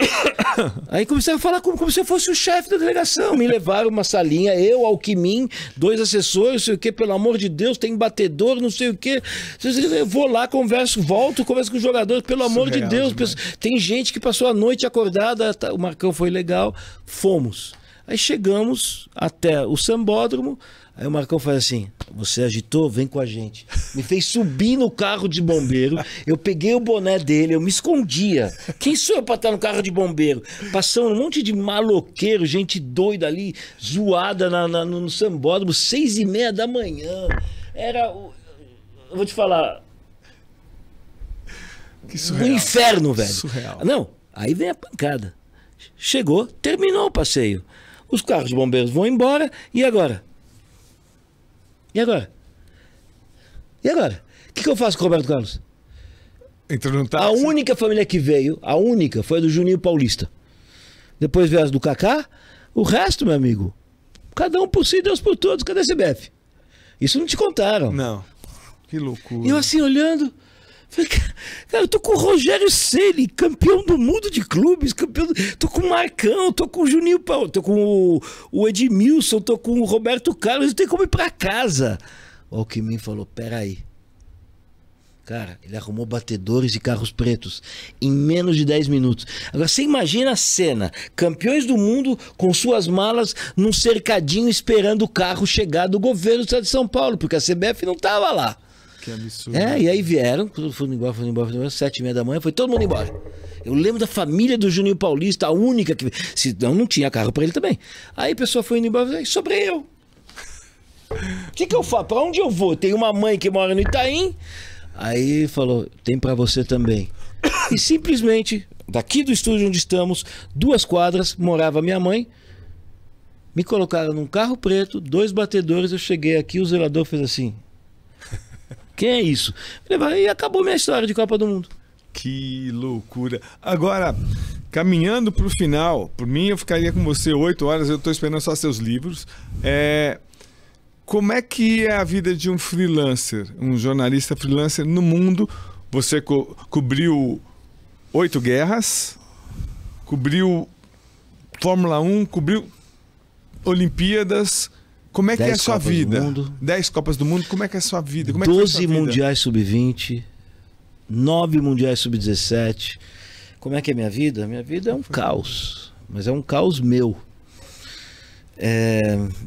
Aí começaram a falar como se eu fosse o chefe da delegação. Me levaram uma salinha, eu, Alckmin, 2 assessores, não sei o quê, pelo amor de Deus, tem batedor, não sei o quê. Eu vou lá, converso com os jogadores, pelo amor de Deus. Tem gente que passou a noite acordada, o Marcão foi legal, fomos. Aí chegamos até o sambódromo. Aí o Marcão faz assim, você agitou? Vem com a gente. Me fez subir no carro de bombeiro, eu peguei o boné dele, eu me escondia. Quem sou eu pra estar no carro de bombeiro? Passando um monte de maloqueiro, gente doida ali, zoada no sambódromo, 6h30 da manhã. Eu vou te falar... Que surreal. Um inferno, velho. Surreal. Não, aí vem a pancada. Chegou, terminou o passeio. Os carros de bombeiros vão embora, e agora? E agora? O que eu faço com o Roberto Carlos? Entrou no táxi. A única família que veio, foi a do Juninho Paulista. Depois veio as do Kaká. O resto, meu amigo, cada um por si, Deus por todos. Cadê a CBF? Isso não te contaram. Não. Que loucura. E eu assim, olhando... Falei, cara, eu tô com o Rogério Ceni, campeão do mundo de clubes, tô com o Marcão, tô com o Juninho Paulo, tô com o Edmilson, tô com o Roberto Carlos, eu tenho como ir pra casa. O Alckmin falou, peraí. Cara, ele arrumou batedores e carros pretos em menos de 10 minutos. Agora, você imagina a cena, campeões do mundo com suas malas num cercadinho esperando o carro chegar do governo do estado de São Paulo, porque a CBF não tava lá. Que absurdo. E aí vieram, foram embora, 7h30 da manhã, foi todo mundo embora. Eu lembro da família do Juninho Paulista, a única que... Senão não tinha carro pra ele também. Aí a pessoa foi indo embora, e sobrei eu. O que eu faço? Pra onde eu vou? Tem uma mãe que mora no Itaim. Aí falou, tem pra você também. E simplesmente, daqui do estúdio onde estamos, 2 quadras, morava minha mãe. Me colocaram num carro preto, 2 batedores, eu cheguei aqui, o zelador fez assim... Quem é isso? E acabou minha história de Copa do Mundo. Que loucura. Agora, caminhando para o final, por mim eu ficaria com você 8 horas, eu estou esperando só seus livros. Como é que é a vida de um freelancer, um jornalista freelancer no mundo? Você cobriu 8 guerras, cobriu Fórmula 1, cobriu Olimpíadas... Como é que é a sua vida? 10 Copas do Mundo, como é que é a sua vida? Como 12 Mundiais Sub-20, 9 Mundiais Sub-17. Como é que é a minha vida? Minha vida é um caos, mas é um caos meu.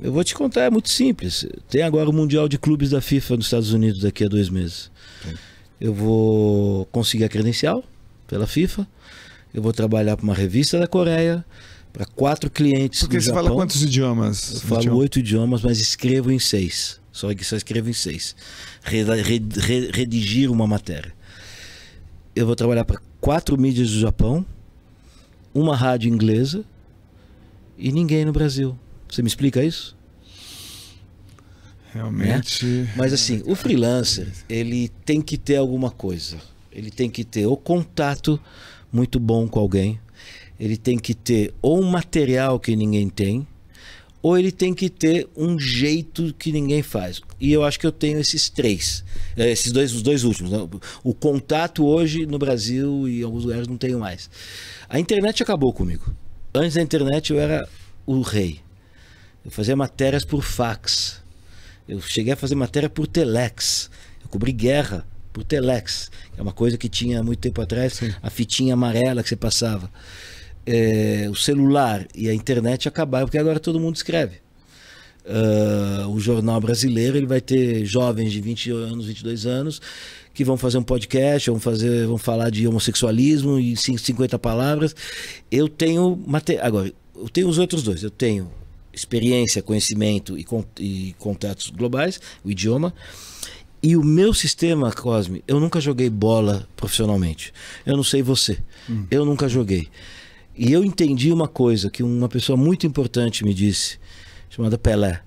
Eu vou te contar, é muito simples. Tem agora o Mundial de Clubes da FIFA nos Estados Unidos daqui a 2 meses. Eu vou conseguir a credencial pela FIFA. eu vou trabalhar para uma revista da Coreia, para 4 clientes do Japão. Porque você fala quantos idiomas? Eu falo 8 idiomas, mas escrevo em 6. Só escrevo em 6. Redigir uma matéria. Eu vou trabalhar para 4 mídias do Japão, uma rádio inglesa e ninguém no Brasil. Você me explica isso? Realmente... Mas assim, o freelancer, ele tem que ter alguma coisa. Ele tem que ter o contato muito bom com alguém. Ele tem que ter ou um material que ninguém tem, ou ele tem que ter um jeito que ninguém faz. E eu acho que eu tenho esses 3. Os dois últimos. Né? O contato hoje no Brasil e em alguns lugares não tenho mais. A internet acabou comigo. Antes da internet eu era o rei. Eu fazia matérias por fax. Eu cheguei a fazer matéria por telex. Eu cobri guerra por telex. É uma coisa que tinha muito tempo atrás. Sim. A fitinha amarela que você passava. O celular e a internet acabaram, porque agora todo mundo escreve. O jornal brasileiro, ele vai ter jovens de 20 anos, 22 anos, que vão fazer um podcast, vão falar de homossexualismo em 50 palavras. Eu tenho agora, eu tenho os outros 2. Eu tenho experiência, conhecimento e contatos globais, o idioma. E o meu sistema, Cosme, eu nunca joguei bola profissionalmente. Eu não sei você. Eu nunca joguei. E eu entendi uma coisa que uma pessoa muito importante me disse, chamada Pelé.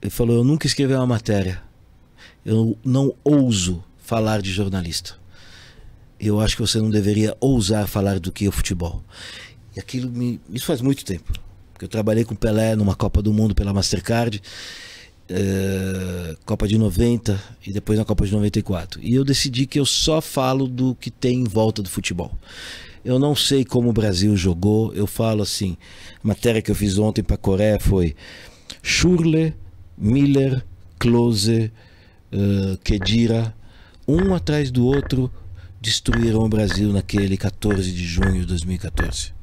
Ele falou: eu nunca escrevi uma matéria. Eu não ouso falar de jornalista. Eu acho que você não deveria ousar falar do que é o futebol. E aquilo isso faz muito tempo. Porque eu trabalhei com Pelé numa Copa do Mundo pela Mastercard, Copa de 90 e depois na Copa de 94. E eu decidi que eu só falo do que tem em volta do futebol. Eu não sei como o Brasil jogou. Eu falo assim, a matéria que eu fiz ontem para a Coreia foi Schürrle, Miller, Klose, Khedira, um atrás do outro, destruíram o Brasil naquele 14 de junho de 2014.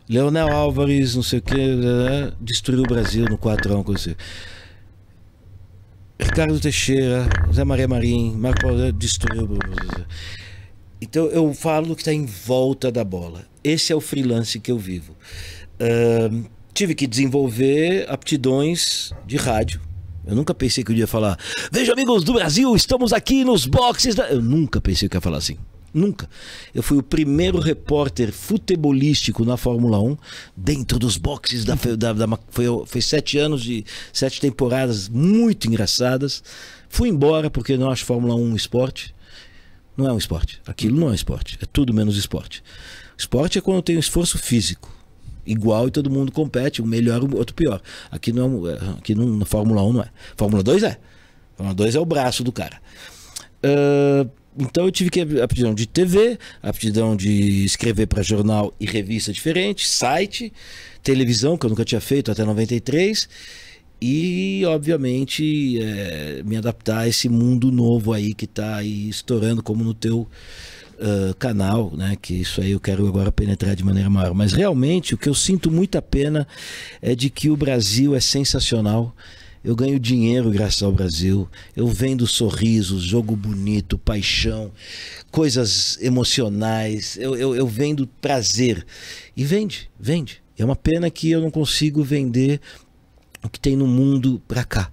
Leonel Álvares, não sei o que, destruiu o Brasil no 4-1. Ricardo Teixeira, Zé Maria Marim, Marco Paulo destruiu o Brasil. Então eu falo do que está em volta da bola. Esse é o freelance que eu vivo. Tive que desenvolver aptidões de rádio. Eu nunca pensei que eu ia falar: veja, amigos do Brasil, estamos aqui nos boxes da... Eu nunca pensei que eu ia falar assim. Nunca. Eu fui o primeiro repórter futebolístico na Fórmula 1, dentro dos boxes foi 7 anos de 7 temporadas muito engraçadas. Fui embora porque não acho Fórmula 1 um esporte. Não é um esporte. Aquilo não é um esporte. É tudo menos esporte. Esporte é quando tem um esforço físico igual e todo mundo compete, um melhor, o outro pior. Aqui não, aqui não, na Fórmula 1 não é. Fórmula 2 é. Fórmula 2 é o braço do cara. Então eu tive que aptidão de TV, aptidão de escrever para jornal e revista diferente, site, televisão, que eu nunca tinha feito até 93, e obviamente me adaptar a esse mundo novo aí que está aí estourando, como no teu canal, né? Que isso aí eu quero agora penetrar de maneira maior. Mas realmente o que eu sinto muita pena é de que o Brasil é sensacional. Eu ganho dinheiro graças ao Brasil. Eu vendo sorrisos, jogo bonito, paixão, coisas emocionais. Eu vendo prazer. E vende. É uma pena que eu não consigo vender o que tem no mundo pra cá.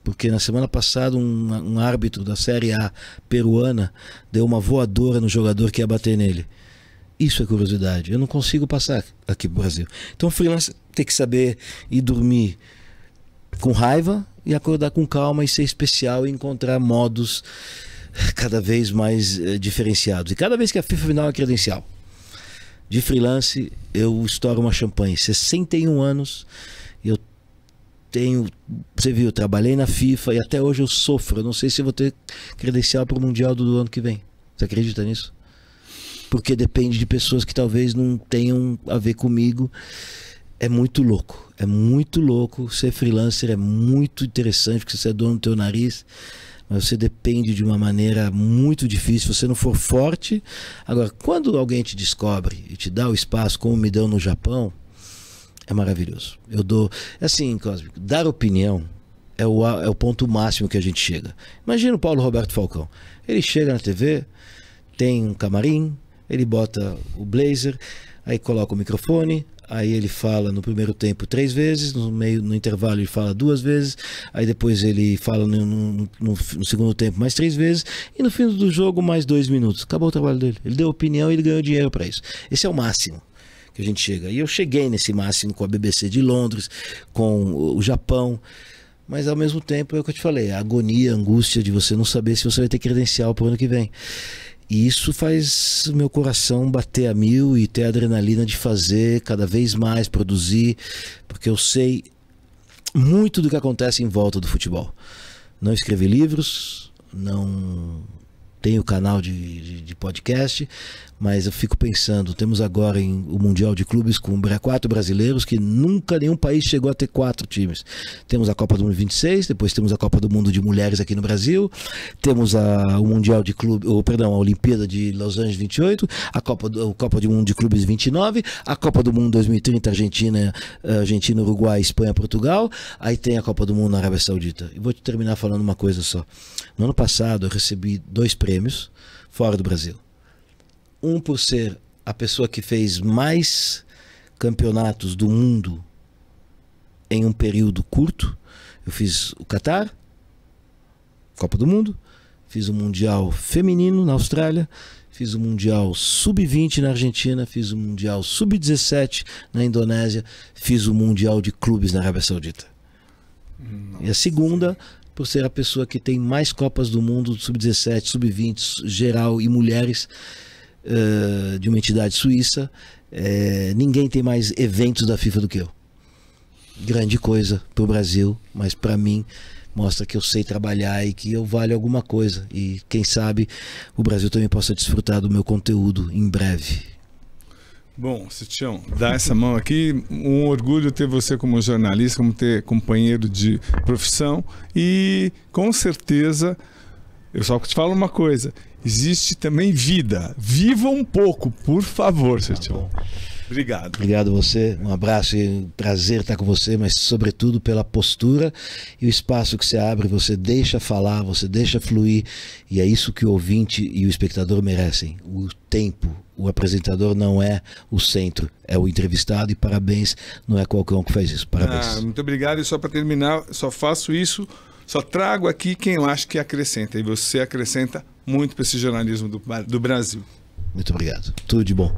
Porque na semana passada um árbitro da Série A peruana deu uma voadora no jogador que ia bater nele. Isso é curiosidade. Eu não consigo passar aqui pro Brasil. Então o freelancer tem que saber ir dormir com raiva e acordar com calma e ser especial e encontrar modos cada vez mais diferenciados. E cada vez que a FIFA me dá uma credencial de freelance, eu estouro uma champanhe. 61 anos, eu tenho... Você viu, eu trabalhei na FIFA e até hoje eu sofro. Eu não sei se eu vou ter credencial para o Mundial do ano que vem. Você acredita nisso? Porque depende de pessoas que talvez não tenham a ver comigo. É muito louco. É muito louco ser freelancer, é muito interessante porque você é dono do teu nariz, mas você depende de uma maneira muito difícil, se você não for forte. Agora, quando alguém te descobre e te dá o espaço, como me deu no Japão, é maravilhoso. Eu dou, assim, Cosme, dar opinião é o ponto máximo que a gente chega. Imagina o Paulo Roberto Falcão. Ele chega na TV, tem um camarim, Ele bota o blazer, aí coloca o microfone, aí ele fala no primeiro tempo 3 vezes, no intervalo ele fala 2 vezes, aí depois ele fala no segundo tempo mais 3 vezes, e no fim do jogo mais 2 minutos. Acabou o trabalho dele. Ele deu opinião e ele ganhou dinheiro para isso. Esse é o máximo que a gente chega. E eu cheguei nesse máximo com a BBC de Londres, com o Japão, mas ao mesmo tempo é o que eu te falei, a agonia, a angústia de você não saber se você vai ter credencial para o ano que vem. E isso faz o meu coração bater a 1000 e ter a adrenalina de fazer cada vez mais, produzir, porque eu sei muito do que acontece em volta do futebol. Não escrevi livros, não tenho canal de podcast, mas eu fico pensando, temos agora o Mundial de Clubes com 4 brasileiros, que nunca nenhum país chegou a ter 4 times. Temos a Copa do Mundo 26, depois temos a Copa do Mundo de Mulheres aqui no Brasil, temos o Mundial de Clubes, a Olimpíada de Los Angeles 28, a Copa do Mundo de Clubes 29, a Copa do Mundo 2030 Argentina, Uruguai, Espanha, Portugal, aí tem a Copa do Mundo na Arábia Saudita. E vou te terminar falando uma coisa só. No ano passado eu recebi 2 prêmios fora do Brasil. Um por ser a pessoa que fez mais campeonatos do mundo em um período curto. Eu fiz o Catar, Copa do Mundo, fiz o Mundial Feminino na Austrália, fiz o Mundial Sub-20 na Argentina, fiz o Mundial Sub-17 na Indonésia, fiz o Mundial de Clubes na Arábia Saudita. Nossa. E a segunda, por ser a pessoa que tem mais Copas do Mundo, Sub-17, Sub-20, geral e mulheres, de uma entidade suíça. Ninguém tem mais eventos da FIFA do que eu. Grande coisa para o Brasil, mas para mim mostra que eu sei trabalhar e que eu valho alguma coisa. E quem sabe o Brasil também possa desfrutar do meu conteúdo em breve. Bom, Sitião, dá essa mão aqui. Um orgulho ter você como jornalista, como ter companheiro de profissão. E com certeza, eu só te falo uma coisa: existe também vida. Viva um pouco, por favor, Sitião. Obrigado. Obrigado a você, um abraço e um prazer estar com você, mas sobretudo pela postura e o espaço que você abre, você deixa falar, você deixa fluir, e é isso que o ouvinte e o espectador merecem. O tempo, o apresentador não é o centro, é o entrevistado, e parabéns, não é qualquer um que faz isso, parabéns. Muito obrigado, e só para terminar, só faço isso, só trago aqui quem eu acho que acrescenta, e você acrescenta muito para esse jornalismo do Brasil. Muito obrigado, tudo de bom.